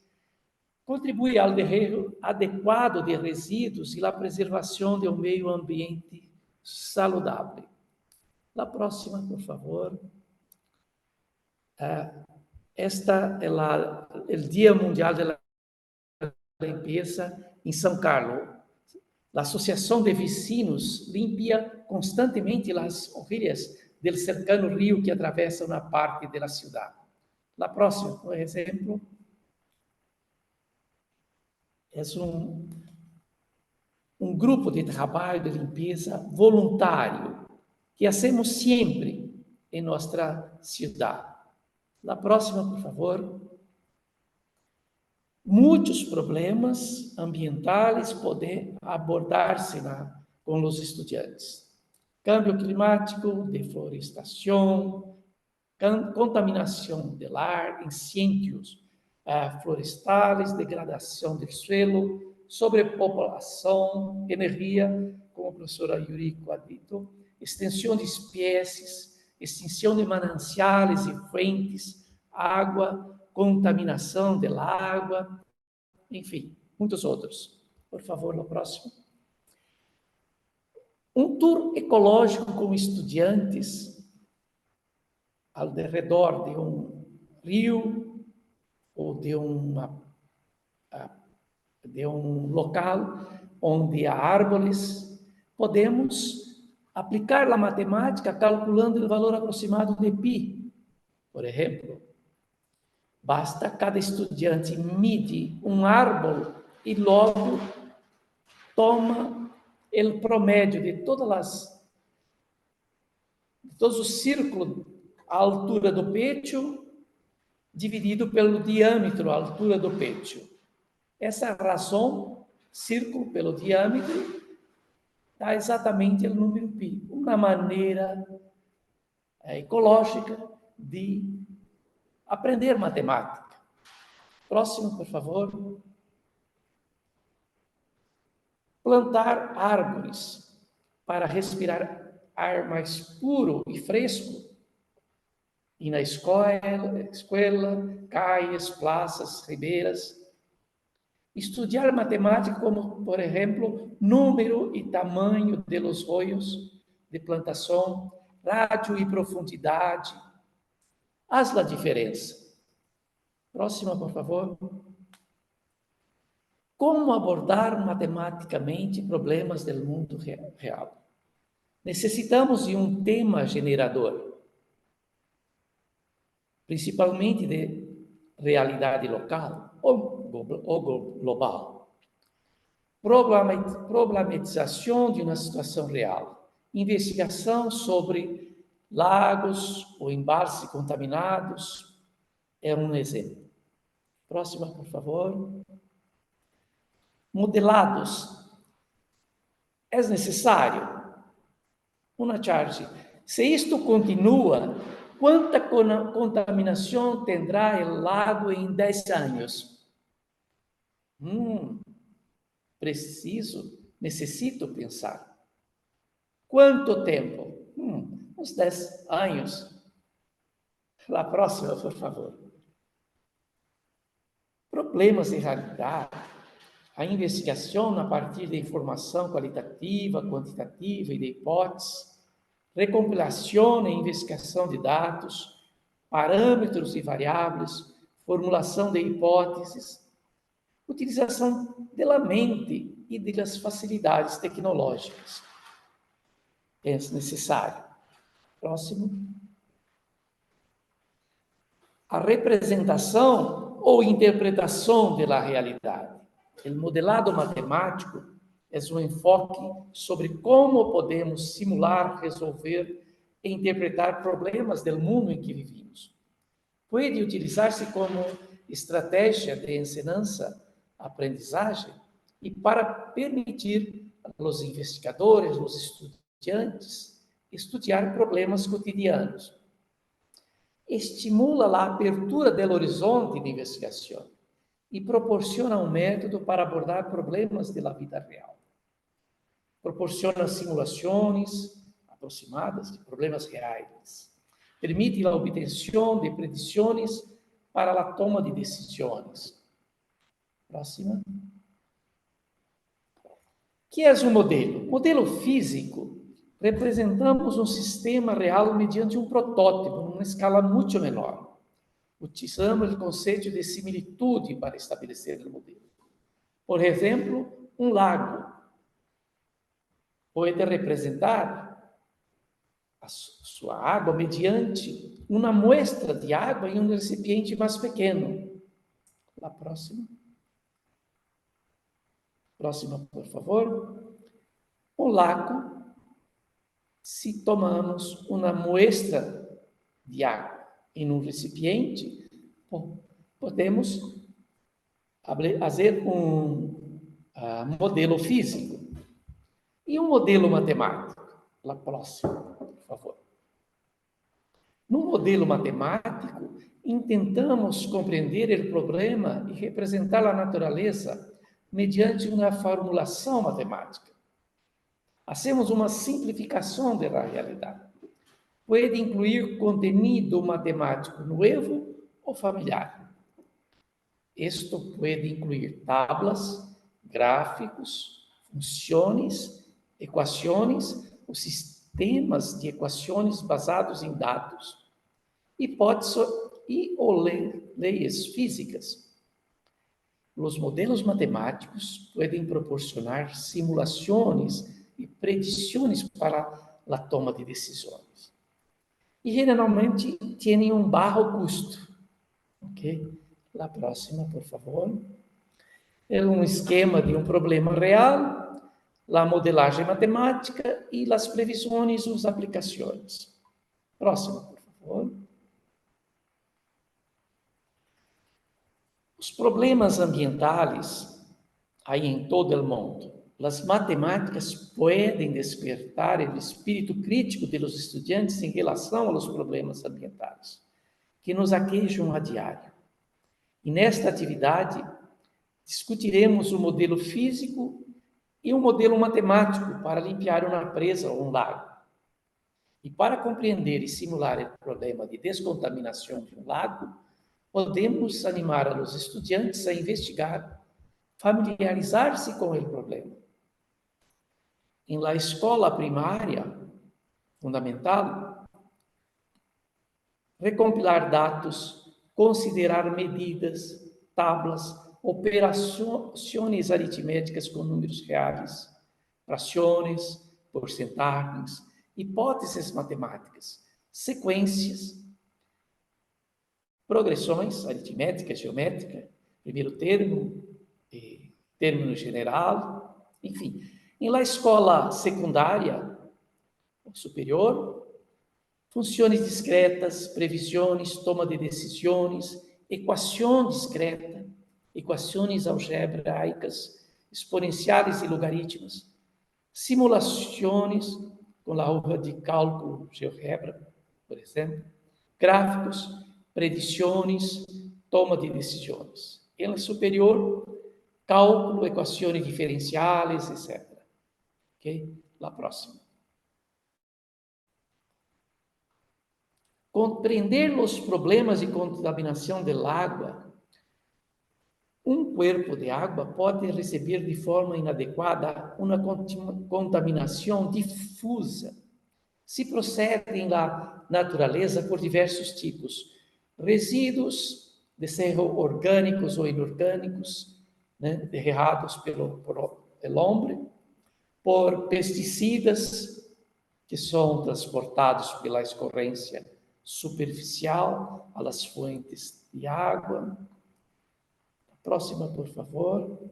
H: contribui ao derrego adequado de resíduos e à preservação de um meio ambiente saudável. A próxima, por favor. Esta é o Dia Mundial da Limpeza em São Carlos. A Associação de Vecinos limpia constantemente as orilhas do cercano rio que atravessa uma parte da cidade. A próxima, por exemplo, é um grupo de trabalho de limpeza voluntário que hacemos sempre em nossa cidade. A próxima, por favor. Muitos problemas ambientais podem abordarse com os estudantes. Cambio climático, deforestação, contaminação do ar, incêndios florestais, degradação do suelo, sobrepopulação, energia, como a professora Yuriko ha dito, extensão de espécies, extinção de mananciais e fuentes, água, contaminação da água, enfim, muitos outros. Por favor, no próximo. Um tour ecológico com estudantes ao redor de um rio ou de um local onde há árvores, podemos aplicar a matemática calculando o valor aproximado de π. Por exemplo, basta cada estudante mide um árvore e logo toma o promédio de todos os círculos à altura do peito, dividido pelo diâmetro à altura do peito. Essa razão, círculo pelo diâmetro, dá exatamente o número π. Uma maneira ecológica de aprender matemática. Próximo, por favor. Plantar árvores para respirar ar mais puro e fresco. E na escola, cais, praças, ribeiras. Estudar matemática como, por exemplo, número e tamanho dos roios de plantação, rádio e profundidade. Haz a diferença. Próxima, por favor. Como abordar matematicamente problemas do mundo real? Necessitamos de um tema generador, principalmente de realidade local ou global. Problematização de uma situação real. Investigação sobre lagos ou embalses contaminados é um exemplo. Próxima, por favor. Modelados. É necessário uma charge. Se isto continua, quanta contaminação terá o lago em 10 anos? Necessito pensar. Quanto tempo? Uns 10 anos. A próxima, por favor. Problemas de realidade. A investigação a partir de informação qualitativa, quantitativa e de hipóteses, recompilação e investigação de dados, parâmetros e variáveis, formulação de hipóteses, utilização da mente e das facilidades tecnológicas. É necessário. Próximo. A representação ou interpretação da realidade. O modelado matemático é um enfoque sobre como podemos simular, resolver e interpretar problemas do mundo em que vivimos. Pode utilizar-se como estratégia de ensinança, aprendizagem e para permitir aos investigadores, aos estudantes, estudar problemas cotidianos. Estimula a abertura do horizonte de investigação e proporciona um método para abordar problemas da vida real. Proporciona simulações aproximadas de problemas reais. Permite a obtenção de predições para a toma de decisões. Próxima. O que é um modelo? Modelo físico. Representamos um sistema real mediante um protótipo, numa escala muito menor. Utilizamos o conceito de similitude para estabelecer o modelo. Por exemplo, um lago pode representar a sua água mediante uma amostra de água em um recipiente mais pequeno. A próxima. Próxima, por favor. Um lago, se tomamos uma amostra de água em um recipiente, podemos fazer modelo físico e um modelo matemático. A próxima, por favor. No modelo matemático, intentamos compreender o problema e representar a natureza mediante uma formulação matemática. Hacemos uma simplificação da realidade. Pode incluir conteúdo matemático novo ou familiar. Isto pode incluir tablas, gráficos, funções, equações, ou sistemas de equações basados em dados, hipóteses ou leis físicas. Os modelos matemáticos podem proporcionar simulações e predições para a toma de decisões. E geralmente têm um baixo custo. Ok? A próxima, por favor. É um esquema de um problema real, a modelagem matemática e as previsões e as aplicações. Próximo, por favor. Os problemas ambientais, aí em todo o mundo, as matemáticas podem despertar o espírito crítico dos estudantes em relação aos problemas ambientais, que nos aquejam a diário. E nesta atividade, discutiremos o modelo físico e um modelo matemático para limpiar uma presa ou um lago. E para compreender e simular o problema de descontaminação de um lago, podemos animar os estudantes a investigar, familiarizar-se com o problema. Em la escola primária, fundamental, recompilar dados, considerar medidas, tablas, operações aritméticas com números reais, frações, porcentagens, hipóteses matemáticas, sequências, progressões aritmética, geométrica, primeiro termo, término general, enfim. Em la escola secundária, superior, funções discretas, previsões, toma de decisões, equação discreta, equações algebraicas, exponenciais e logaritmos, simulações com a hoja de cálculo GeoGebra, por exemplo, gráficos, predições, toma de decisões. Em la superior, cálculo, equações diferenciais, etc. Ok? La próxima. Compreender os problemas de contaminação da água. Um corpo de água pode receber de forma inadequada uma contaminação difusa. Se procede na natureza por diversos tipos. Resíduos, de ser orgânicos ou inorgânicos, né, derramados por homem, por pesticidas, que são transportados pela escorrência superficial às fontes de água. Próxima, por favor.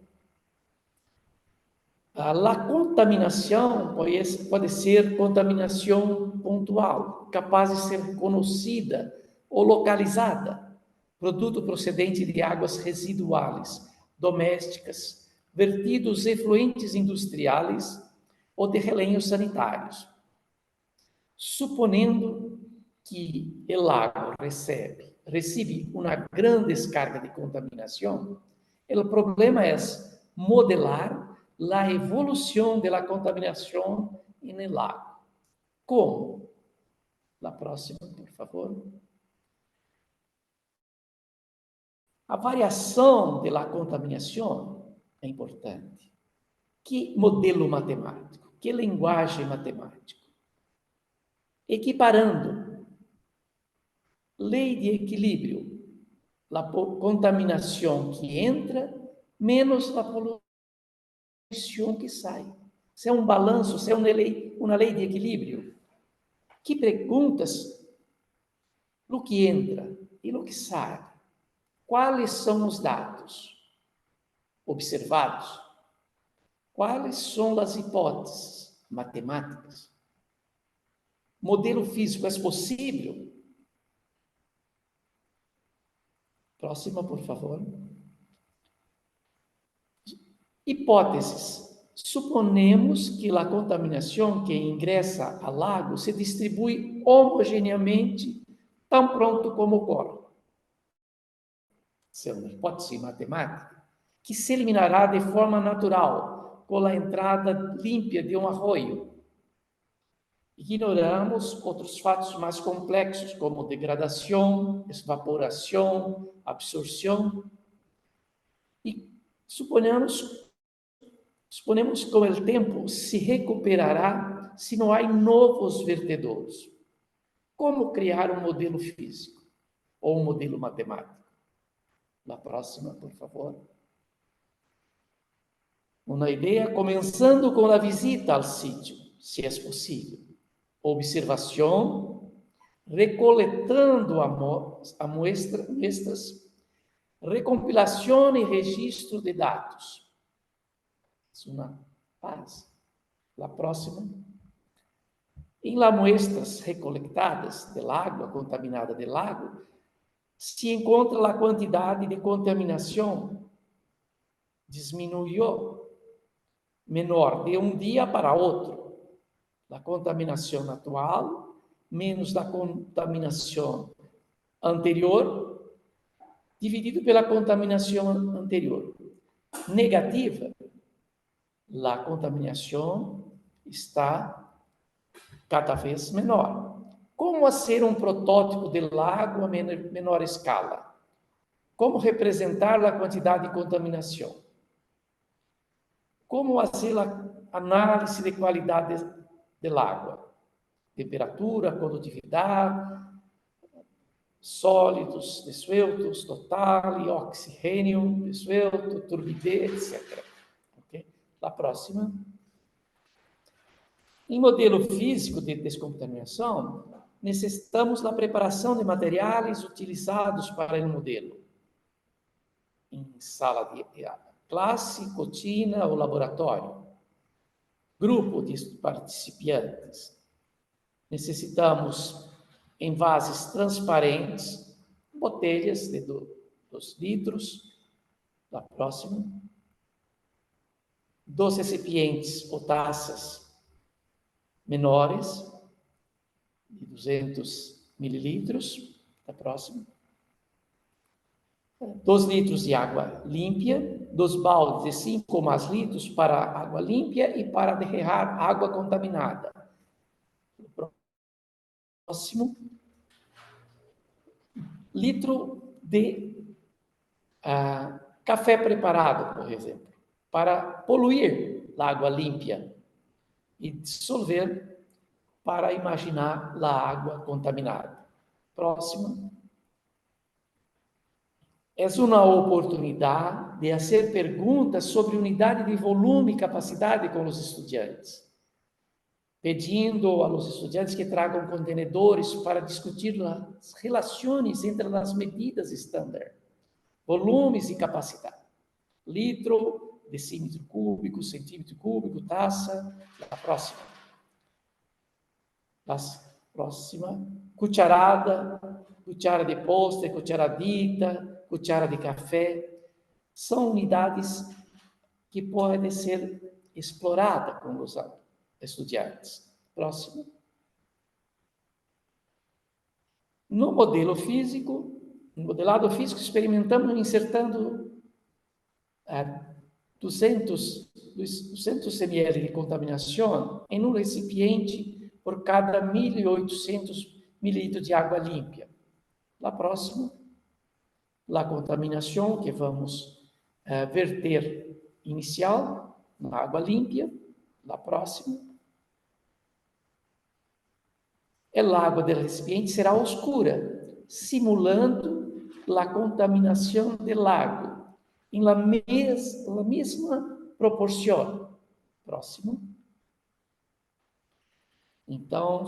H: A contaminação pode ser contaminação pontual, capaz de ser conhecida ou localizada, produto procedente de águas residuais, domésticas, vertidos efluentes industriais ou de relenhos sanitários. Suponendo que o lago recebe uma grande descarga de contaminação, o problema é modelar a evolução da contaminação no lago. Como? A próxima, por favor. A variação da contaminação é importante. Que modelo matemático? Que linguagem matemática? Equiparando. Lei de equilíbrio. A contaminação que entra menos a poluição que sai. Se é um balanço, se é uma lei de equilíbrio. Que perguntas no que entra e no que sai? Quais são os dados observados? Quais são as hipóteses matemáticas? Modelo físico é possível? Próxima, por favor. Hipóteses. Suponemos que a contaminação que ingressa ao lago se distribui homogeneamente tão pronto como ocorre. Essa é uma hipótese matemática que se eliminará de forma natural com a entrada limpa de um arroio. Ignoramos outros fatos mais complexos, como degradação, evaporação, absorção. E suponemos que com o tempo se recuperará se não há novos vertedouros. Como criar um modelo físico ou um modelo matemático? Na próxima, por favor. Uma ideia, começando com a visita ao sítio, se é possível. Observação, recoletando amostras, recompilação e registro de dados. É uma fase. A próxima. Em las muestras recolectadas del água contaminada del lago, se encontra a quantidade de contaminação diminuiu menor de um dia para outro. A contaminação atual menos a contaminação anterior, dividido pela contaminação anterior. Negativa, a contaminação está cada vez menor. Como fazer um protótipo de lago a menor escala? Como representar a quantidade de contaminação? Como fazer a análise de qualidade do água? Temperatura, condutividade, sólidos disueltos, total e oxigênio disuelto, turbidez, etc. Okay? A próxima. Em modelo físico de descontaminação, necessitamos da preparação de materiais utilizados para o modelo. Em sala de classe, cotina ou laboratório. Grupo de participantes. Necessitamos envases transparentes, botelhas de 2 litros. Da próxima. 2 recipientes ou taças menores, de 200 mililitros. Da próxima. 2 litros de água limpa, 2 baldes de 5 ou mais litros para água limpa e para derrear água contaminada. Próximo. Litro de café preparado, por exemplo, para poluir a água limpa e dissolver para imaginar a água contaminada. Próximo. É uma oportunidade de fazer perguntas sobre unidade de volume e capacidade com os estudantes, pedindo aos estudantes que tragam contenedores para discutir as relações entre as medidas estándar, volumes e capacidade. Litro, decímetro cúbico, centímetro cúbico, taça. A próxima. Próxima. Cucharada, cuchara de postre, cucharadita, cuchara de café. São unidades que podem ser exploradas com os estudantes. Próximo. No modelo físico, no modelado físico, experimentamos insertando 200 ml de contaminação em um recipiente por cada 1.800 mililitros de água limpa. La próxima, a contaminação que vamos verter inicial na água limpa. La próxima. A água do recipiente será oscura, simulando a contaminação do lago, em la mesma proporção. Próximo. Então,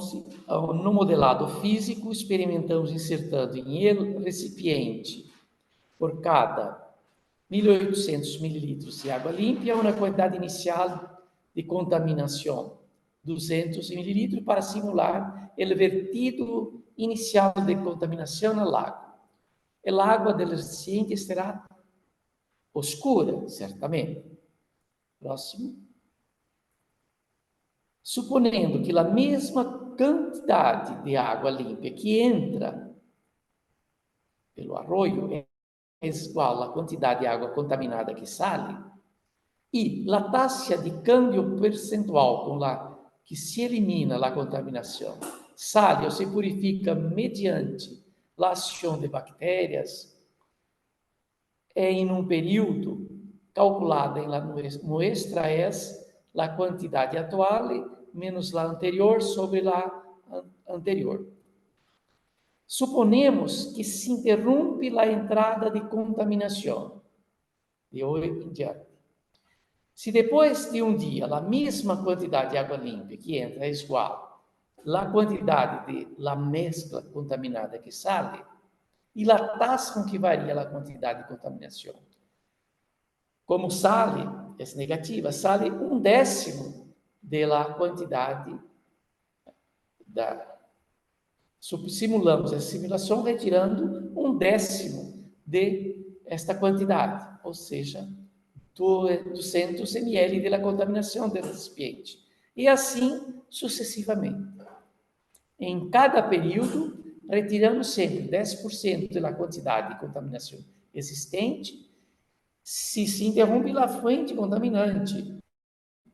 H: no modelado físico, experimentamos insertando em ele recipiente, por cada 1.800 mililitros de água limpa, uma quantidade inicial de contaminação, 200 mililitros, para simular o vertido inicial de contaminação no lago. A água do recipiente estará oscura, certamente. Próximo. Suponendo que a mesma quantidade de água limpa que entra pelo arroio é igual à quantidade de água contaminada que sai, e a taxa de câmbio percentual com la que se elimina a contaminação sai ou se purifica mediante a ação de bactérias, em um período calculado em la muestra é a quantidade atual menos a anterior sobre a anterior. Suponemos que se interrompe a entrada de contaminação, de hoje em diante. Se depois de um dia a mesma quantidade de água limpa que entra é igual à quantidade de la mescla contaminada que sai, e a taxa com que varia a quantidade de contaminação, como sai, é negativa, sai 1/10 da quantidade simulamos a simulação retirando 1/10 de esta quantidade, ou seja, 200 ml da contaminação do recipiente. E assim sucessivamente. Em cada período, retiramos sempre 10% da quantidade de contaminação existente, se interrompe a fonte contaminante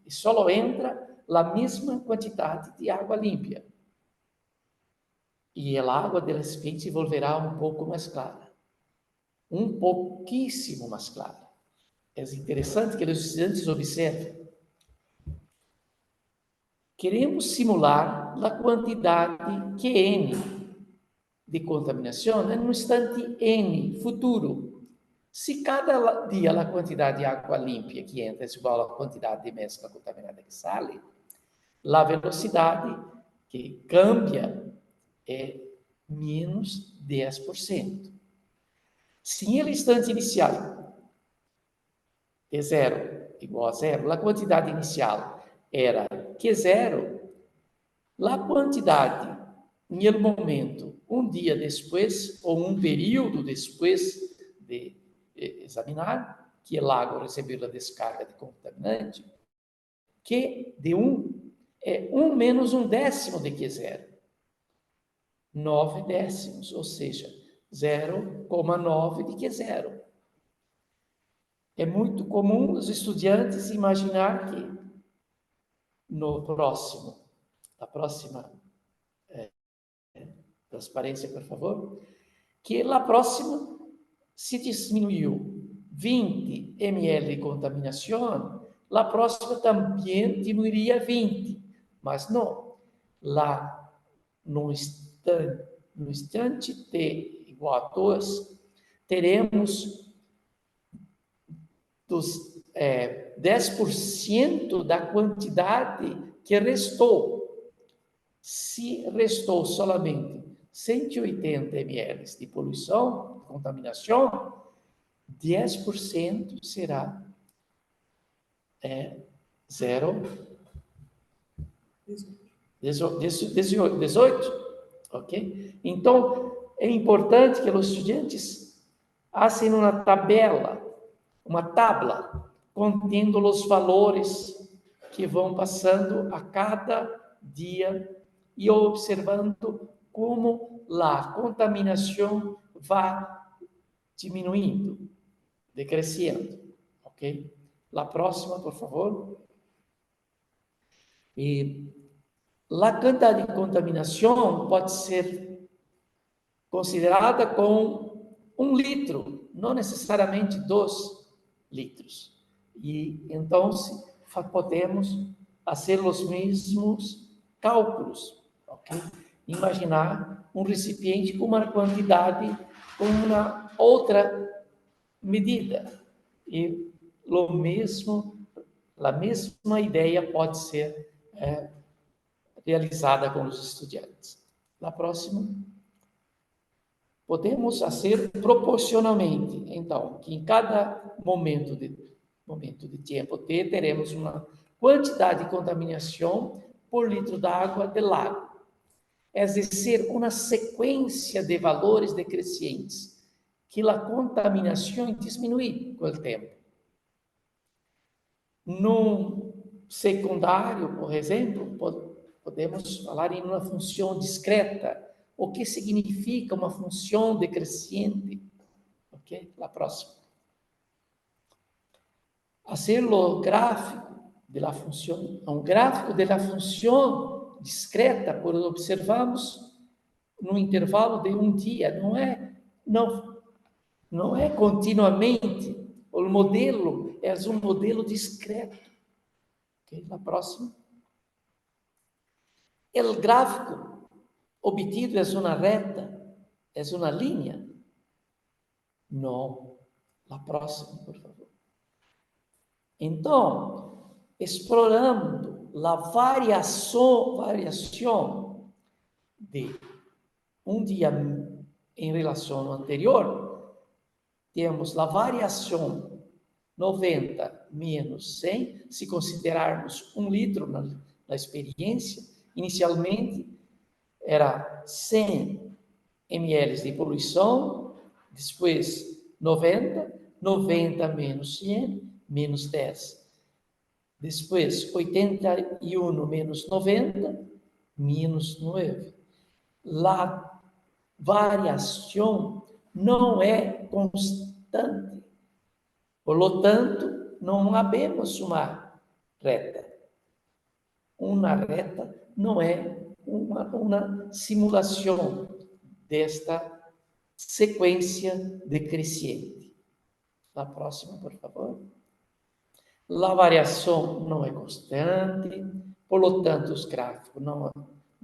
H: e só entra a mesma quantidade de água limpa. E a água do recipiente se volverá um pouco mais clara. Um pouquíssimo mais clara. É interessante que os estudantes observem. Queremos simular a quantidade Qn de contaminação no instante n futuro. Se cada dia a quantidade de água limpa que entra é igual à quantidade de mescla contaminada que sai, a velocidade que cambia é menos 10%. Se em el instante inicial é zero, igual a zero, a quantidade inicial era Q0, a quantidade, em el momento, um dia depois, ou um período depois de examinar, que a água recebeu a descarga de contaminante, Q de 1 é 1 menos 1/10 de Q0. 9 décimos, ou seja, 0,9 de Q0. É muito comum os estudantes imaginar que na próxima transparência, por favor, que a próxima se diminuiu 20 ml de contaminação, a próxima também diminuiria 20, mas não. Lá, no instante t igual a 2, teremos dos 10% da quantidade que restou. Se restou somente 180 ml de poluição, de contaminação, 10% será 18, ok? Então, é importante que os estudantes façam uma tábua, contendo os valores que vão passando a cada dia e observando como a contaminação vai diminuindo, decrescendo, ok? A próxima, por favor. E a quantidade de contaminação pode ser considerada com 1 litro, não necessariamente 2 litros. E então podemos fazer os mesmos cálculos, ok? Imaginar um recipiente com uma quantidade, com uma outra medida. E a mesma ideia pode ser realizada com os estudantes. Na próxima, podemos fazer proporcionalmente, então, que em cada momento de tempo T, teremos uma quantidade de contaminação por litro d'água do lago. É dizer, uma sequência de valores decrescentes, que a contaminação diminui com o tempo. No secundário, por exemplo, podemos falar em uma função discreta. O que significa uma função decrescente? Ok? La próxima. Hacer o gráfico de la función, un gráfico de la función discreta, por observamos no intervalo de um dia, não é continuamente. O modelo é um modelo discreto. Ok? La próxima. O gráfico obtido é uma reta, é uma linha? Não. La próxima, por favor. Então, explorando a variação de um dia em relação ao anterior, temos a variação 90 menos 100, se considerarmos 1 litro na experiência, inicialmente era 100 ml de poluição, depois 90 menos 100, menos 10. Depois, 81 menos 90, menos 9. A variação não é constante. Por lo tanto, não habemos uma reta. Uma reta não é uma simulação desta sequência decrescente. A próxima, por favor. A variação não é constante, por lo tanto, os gráficos não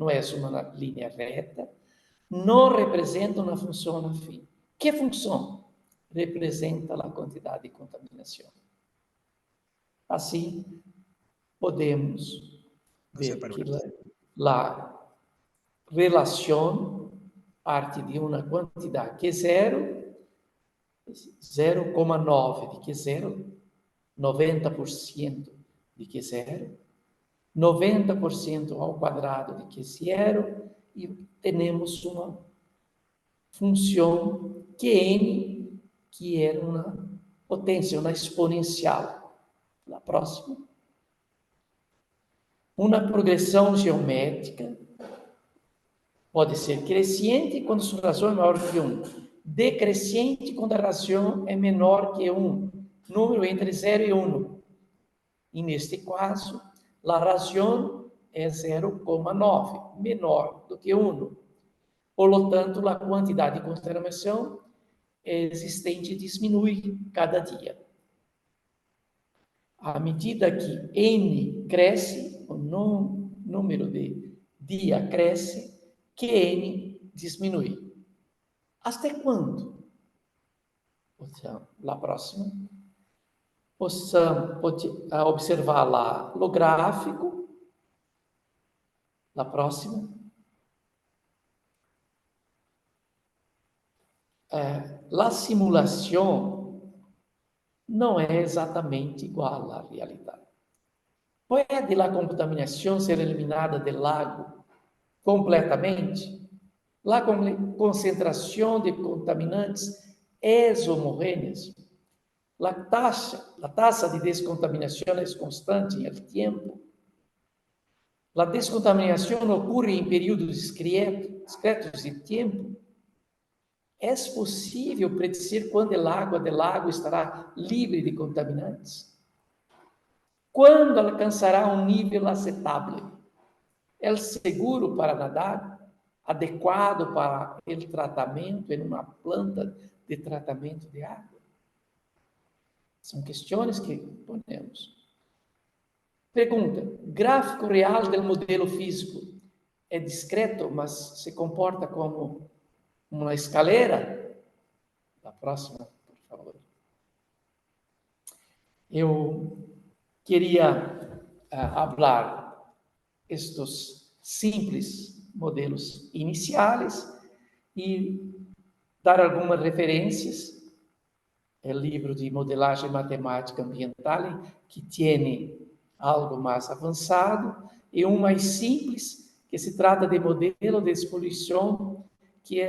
H: é uma linha reta, não representa uma função no fim. Que função? Representa a quantidade de contaminação. Assim, podemos ver que a relação parte de uma quantidade que é 0,9 de que 0, 90% de que 0, 90% ao quadrado de que 0, e temos uma função Qn, que é uma potência, uma exponencial. Na próxima. Uma progressão geométrica pode ser crescente quando sua razão é maior que 1, decrescente quando a razão é menor que 1, número entre 0 e 1. E neste caso, a razão é 0,9, menor do que 1. Por lo tanto, a quantidade de contaminação existente diminui cada dia. À medida que N cresce, o número de dia cresce, que N diminui. Até quando? A próxima. Pode observar lá o gráfico. A próxima. A simulação não é exatamente igual à realidade. Pode a contaminação ser eliminada do lago completamente? A concentração de contaminantes é homogênea? A taxa de descontaminação é constante no tempo? A descontaminação ocorre em períodos discretos de tempo? É possível predizer quando a água do lago estará livre de contaminantes? Quando alcançará um nível aceitável? É seguro para nadar? Adequado para o tratamento em uma planta de tratamento de água? São questões que ponemos. Pergunta: gráfico real do modelo físico é discreto, mas se comporta como uma escalera? A próxima, por favor. Eu queria falar estes simples modelos iniciais e dar algumas referências. É o livro de modelagem matemática ambiental, que tem algo mais avançado, e um mais simples, que se trata de modelo de expoluição, que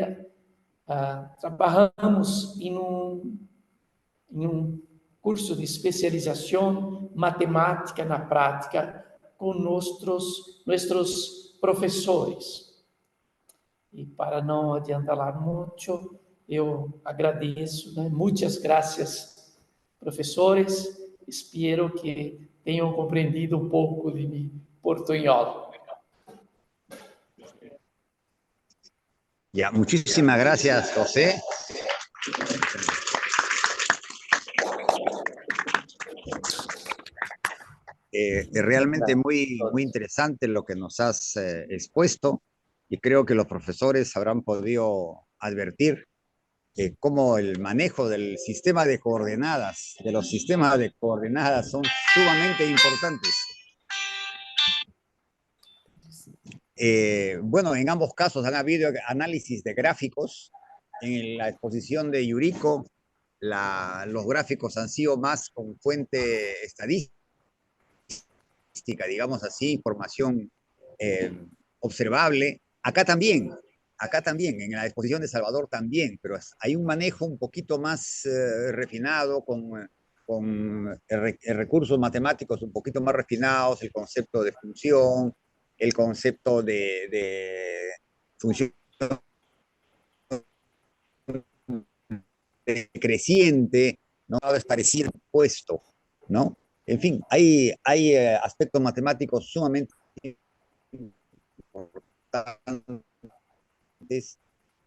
H: trabalhamos em um curso de especialização matemática na prática com nossos professores. E para não adiantar muito, eu agradeço, né? Muitas graças, professores. Espero que tenham compreendido um pouco de mi portunhol.
D: Ya, muchísimas gracias, José. Realmente muy interesante lo que nos has expuesto, y creo que los profesores habrán podido advertir cómo el manejo del sistema de coordenadas, de los sistemas de coordenadas, son sumamente importantes. Bueno, en ambos casos han habido análisis de gráficos. En la exposición de Yuriko, los gráficos han sido más con fuente estadística, digamos así, información observable. Acá también, en la exposición de Salvador también, pero hay un manejo un poquito más refinado, con recursos matemáticos un poquito más refinados, el concepto de función, el concepto de función creciente, ¿no? Es parecido puesto, ¿no? En fin, hay aspectos matemáticos sumamente importantes,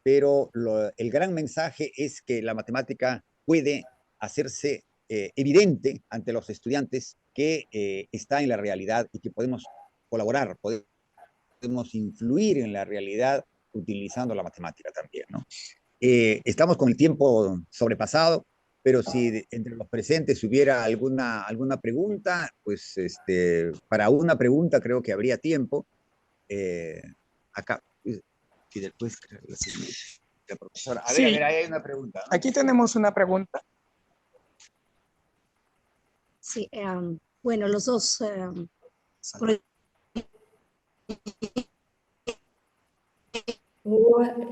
D: pero el gran mensaje es que la matemática puede hacerse evidente ante los estudiantes que está en la realidad y que podemos colaborar, podemos influir en la realidad utilizando la matemática también, ¿no? Estamos con el tiempo sobrepasado, pero si entre los presentes hubiera alguna pregunta, pues para una pregunta creo que habría tiempo. Acá, y después la profesora. A ver,
F: Sí,
D: hay una pregunta, ¿no?
F: aquí tenemos una pregunta.
I: Sí, bueno, los dos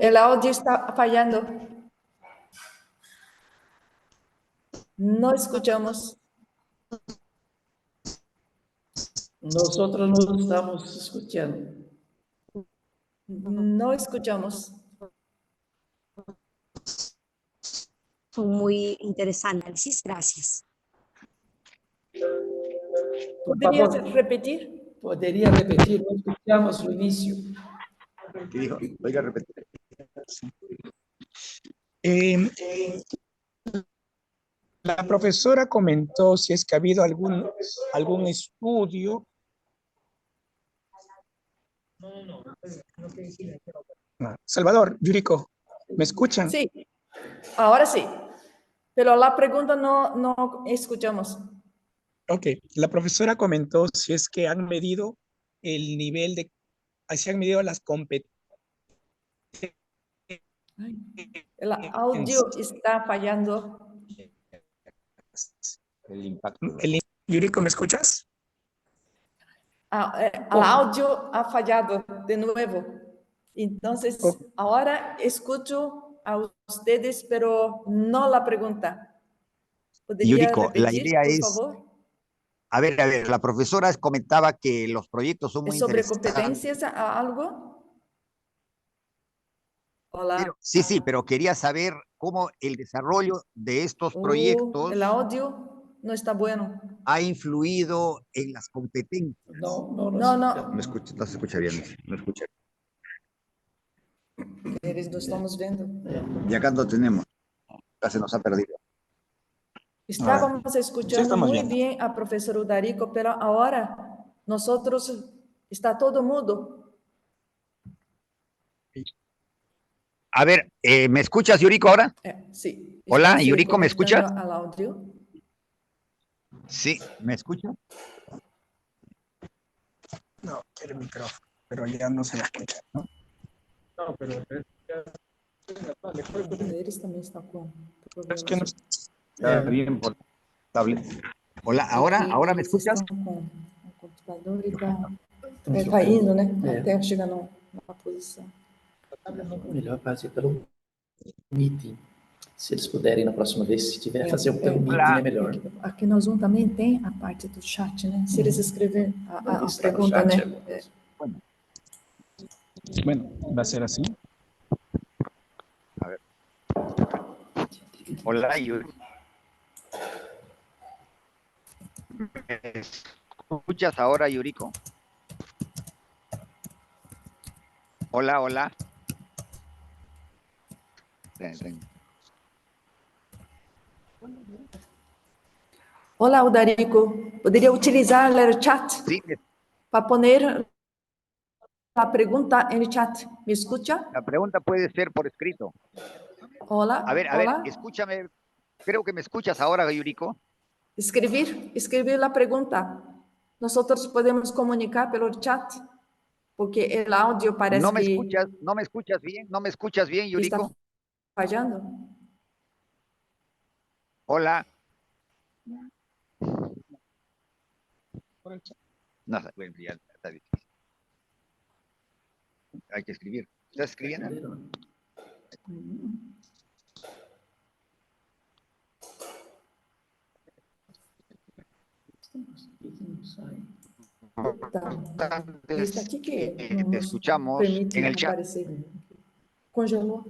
A: El audio está fallando. No escuchamos.
H: Nosotros no estamos escuchando.
A: No escuchamos.
I: son muy interesantes. Gracias.
A: ¿Podrías repetir?
H: Poderia repetir? Não escutamos o início.
D: ¿Qué dijo? Oiga, repetir.
F: La profesora comentó si es que ha habido algún estudio. Salvador, Yuriko, ¿me escuchan?
A: Sí, ahora sí. Pero la pregunta no escuchamos.
F: Ok, la profesora comentó si es que han medido el nivel de, si han medido las competencias.
A: El audio está fallando.
D: El impacto.
F: Yuriko, ¿me escuchas?
A: El audio ha fallado de nuevo. Entonces, ahora escucho a ustedes, pero no la pregunta. ¿Podría
D: Yuriko,
A: repetir,
D: la idea
A: por
D: es,
A: favor?
D: a ver, la profesora comentaba que los proyectos son muy
A: ¿Es sobre
D: interesantes.
A: competencias algo? Hola.
D: Sí, pero quería saber cómo el desarrollo de estos proyectos
A: El audio no está bueno.
D: ha influido en las competencias.
H: No.
D: No se escucha bien, no escucha.
A: Eles no estamos vendo.
D: Y acá lo tenemos. Ya se nos ha perdido.
A: Estábamos escuchando muy
F: viendo.
A: bien a profesor Udarico, pero ahora nosotros está todo mudo.
D: A ver, ¿me escuchas, Yuriko, ahora?
A: Sí.
D: Hola,
A: Estoy
D: Yuriko, ¿me escuchas?
A: conectando al audio.
D: Sí, ¿me escuchas?
F: No, el micrófono, pero ya no se me escucha, ¿no? No, pero
A: Eles também estão com
F: es que no.
D: Está bien por tablet. Hola, ¿ahora me escuchas?
A: Estão com o computador e está indo, né? Até chegar na posição.
H: Melhor fazer pelo meeting. Se eles puderem, na próxima vez, se tiver, fazer um perguntinha melhor.
A: Aqui no Zoom também tem a parte do chat, né? Se eles escreverem a pergunta, né?
F: Bueno, va a ser así.
D: A ver. Hola, Yuri. ¿Me escuchas ahora, Yuriko? Hola, hola.
A: Olá, Udarico. Poderia utilizar o chat
D: Sí,
A: para poner la pregunta en el chat. ¿Me escucha?
D: la pregunta puede ser por escrito.
A: Hola,
D: A ver,
A: hola.
D: escúchame. Creo que me escuchas ahora, Yuriko.
A: Escribir la pregunta. Nosotros podemos comunicar pelo chat, porque el audio parece
D: No me
A: que
D: escuchas, no me escuchas bien,
A: está
D: Yuriko.
A: fallando.
D: Hola. No, bueno, ya está difícil. Hay que escribir. ¿Estás escribiendo?
A: Está aqui que
D: Te escuchamos
A: permite
D: en el chat.
A: aparecer. Congelou.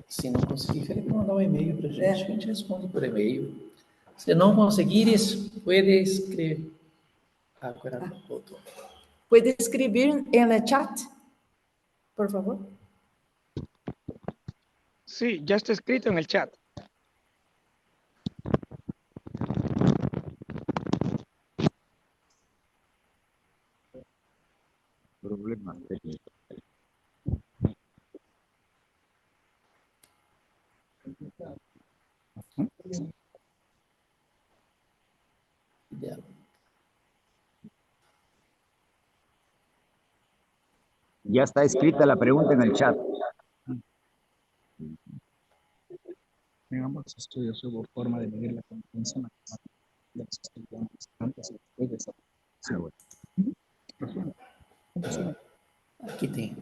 H: Se não conseguir, Felipe, mandar um e-mail para a gente responde por e-mail. Se não conseguires, pode escrever. Agora voltou.
A: Pode escrever no chat, por favor.
F: Sí, ya está escrito en el chat.
D: Problema técnico. Ya está escrita la pregunta en el chat.
F: En ambos estudios hubo forma de medir la competencia matemática de los estudiantes antes y después de esa formación.
H: Aqui tem.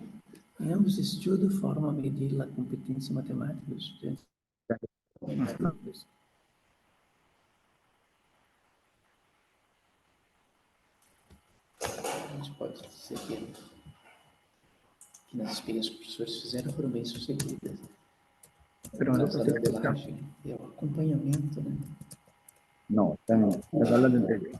H: Em ambos estudos, forma a medir a competência matemática dos estudantes. A gente pode dizer que nas experiências que os professores fizeram foram bem sucedidas.
F: Pero no
H: a modelagem e o acompanhamento, né?
D: No, estás hablando en serio.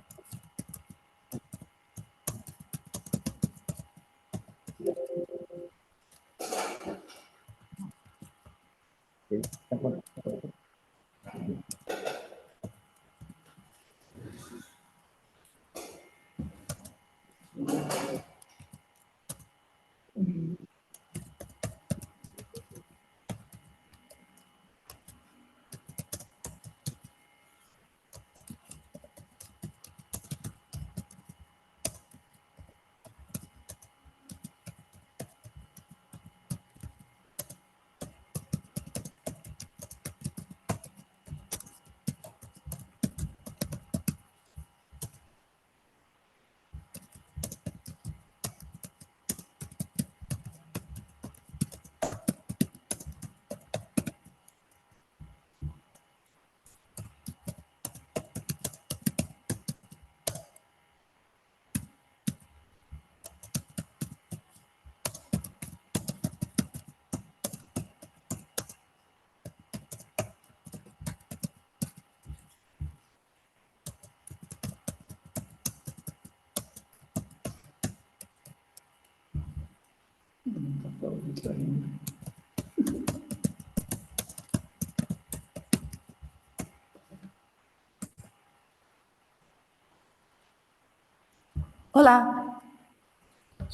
A: Olá.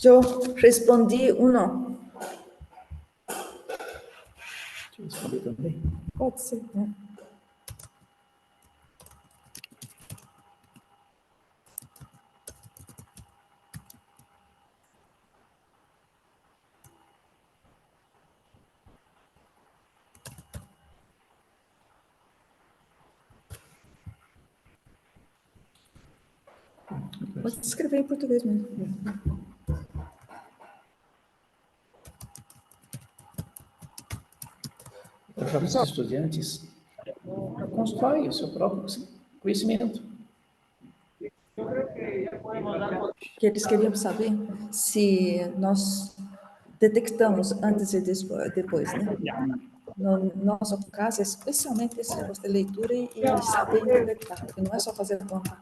A: Eu respondi não.
H: Deixa eu responder também.
A: Pode ser, né? Pode escrever em português mesmo.
H: Para os estudantes, constrói o seu próprio conhecimento.
A: Que eles queriam saber se nós detectamos antes e depois, né? No nosso caso, especialmente esse negócio de leitura e saber interpretar, porque não é só fazer conta.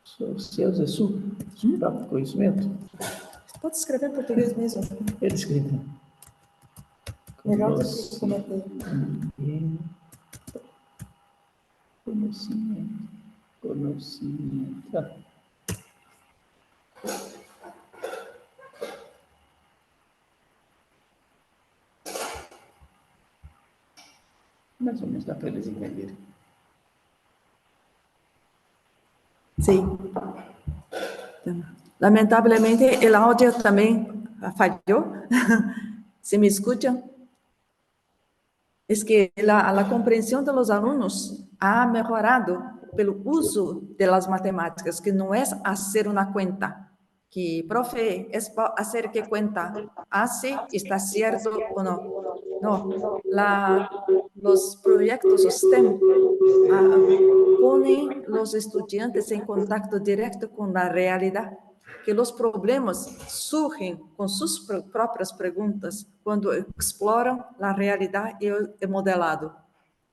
H: Seu próprio conhecimento.
A: Pode escrever em português mesmo.
H: Ele escreve.
A: Melhor do que cometer.
H: Conhecimento. Mais ou menos dá para eles entenderem.
A: Sim. Lamentavelmente, o áudio também falhou. ¿Se me escuchan? Es que la comprensión de los alumnos ha mejorado pelo uso de las matemáticas, que no es hacer una cuenta, que, profe, es hacer qué cuenta, hace, está cierto o no. No, los proyectos STEM ponen los estudiantes en contacto directo con la realidad, que los problemas surgen con sus propias preguntas cuando exploran la realidad y el modelado.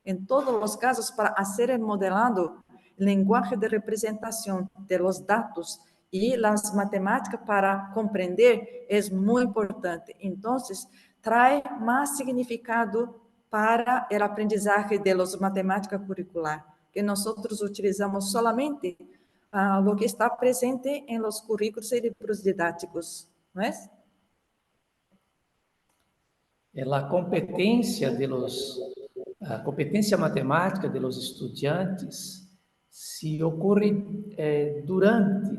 A: En todos los casos, para hacer el modelado, el lenguaje de representación de los datos y las matemáticas para comprender es muy importante. Entonces, trae más significado para el aprendizaje de los matemáticas curricular, que nosotros utilizamos solamente lo que está presente en los currículos y libros didácticos, ¿no es?
H: A competência matemática de los estudiantes se ocorre durante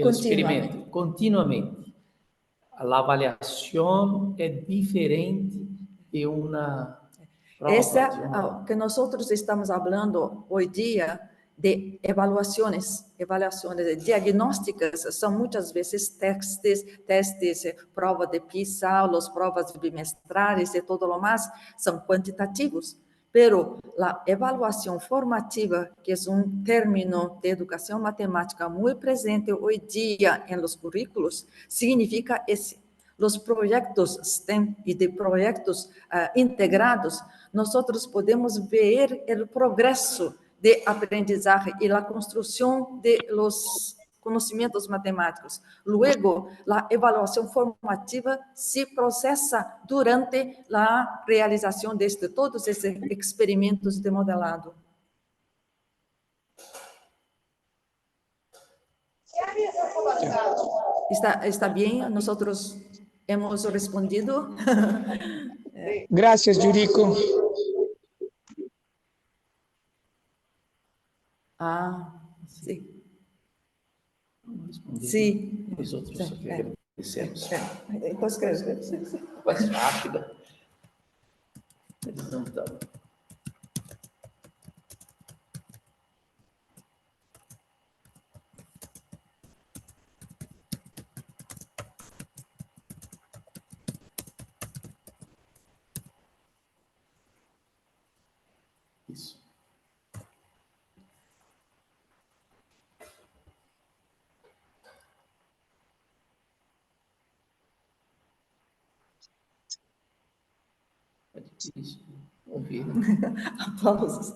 H: o experimento, continuamente. A avaliação é diferente de uma prova.
A: Essa que nós estamos falando hoje dia de evaluações diagnósticas, são muitas vezes testes, prova de PISA, as provas bimestrais e todo o mais, são quantitativos. Pero a evaluação formativa, que é término de educação matemática muito presente hoje dia em los currículos, significa esse. Los proyectos STEM y de proyectos integrados, nosotros podemos ver el progreso de aprendizaje y la construcción de los conocimientos matemáticos. Luego, la evaluación formativa se procesa durante la realización de todos estos experimentos de modelado. ¿Está bien? Nosotros hemos respondido.
F: Gracias, Yuriko.
A: Sí. Sí.
H: Nosotros agradecemos.
A: Entonces,
H: Mais rápida. Eles não estão. Isso. É difícil ouvir.
A: Aplausos.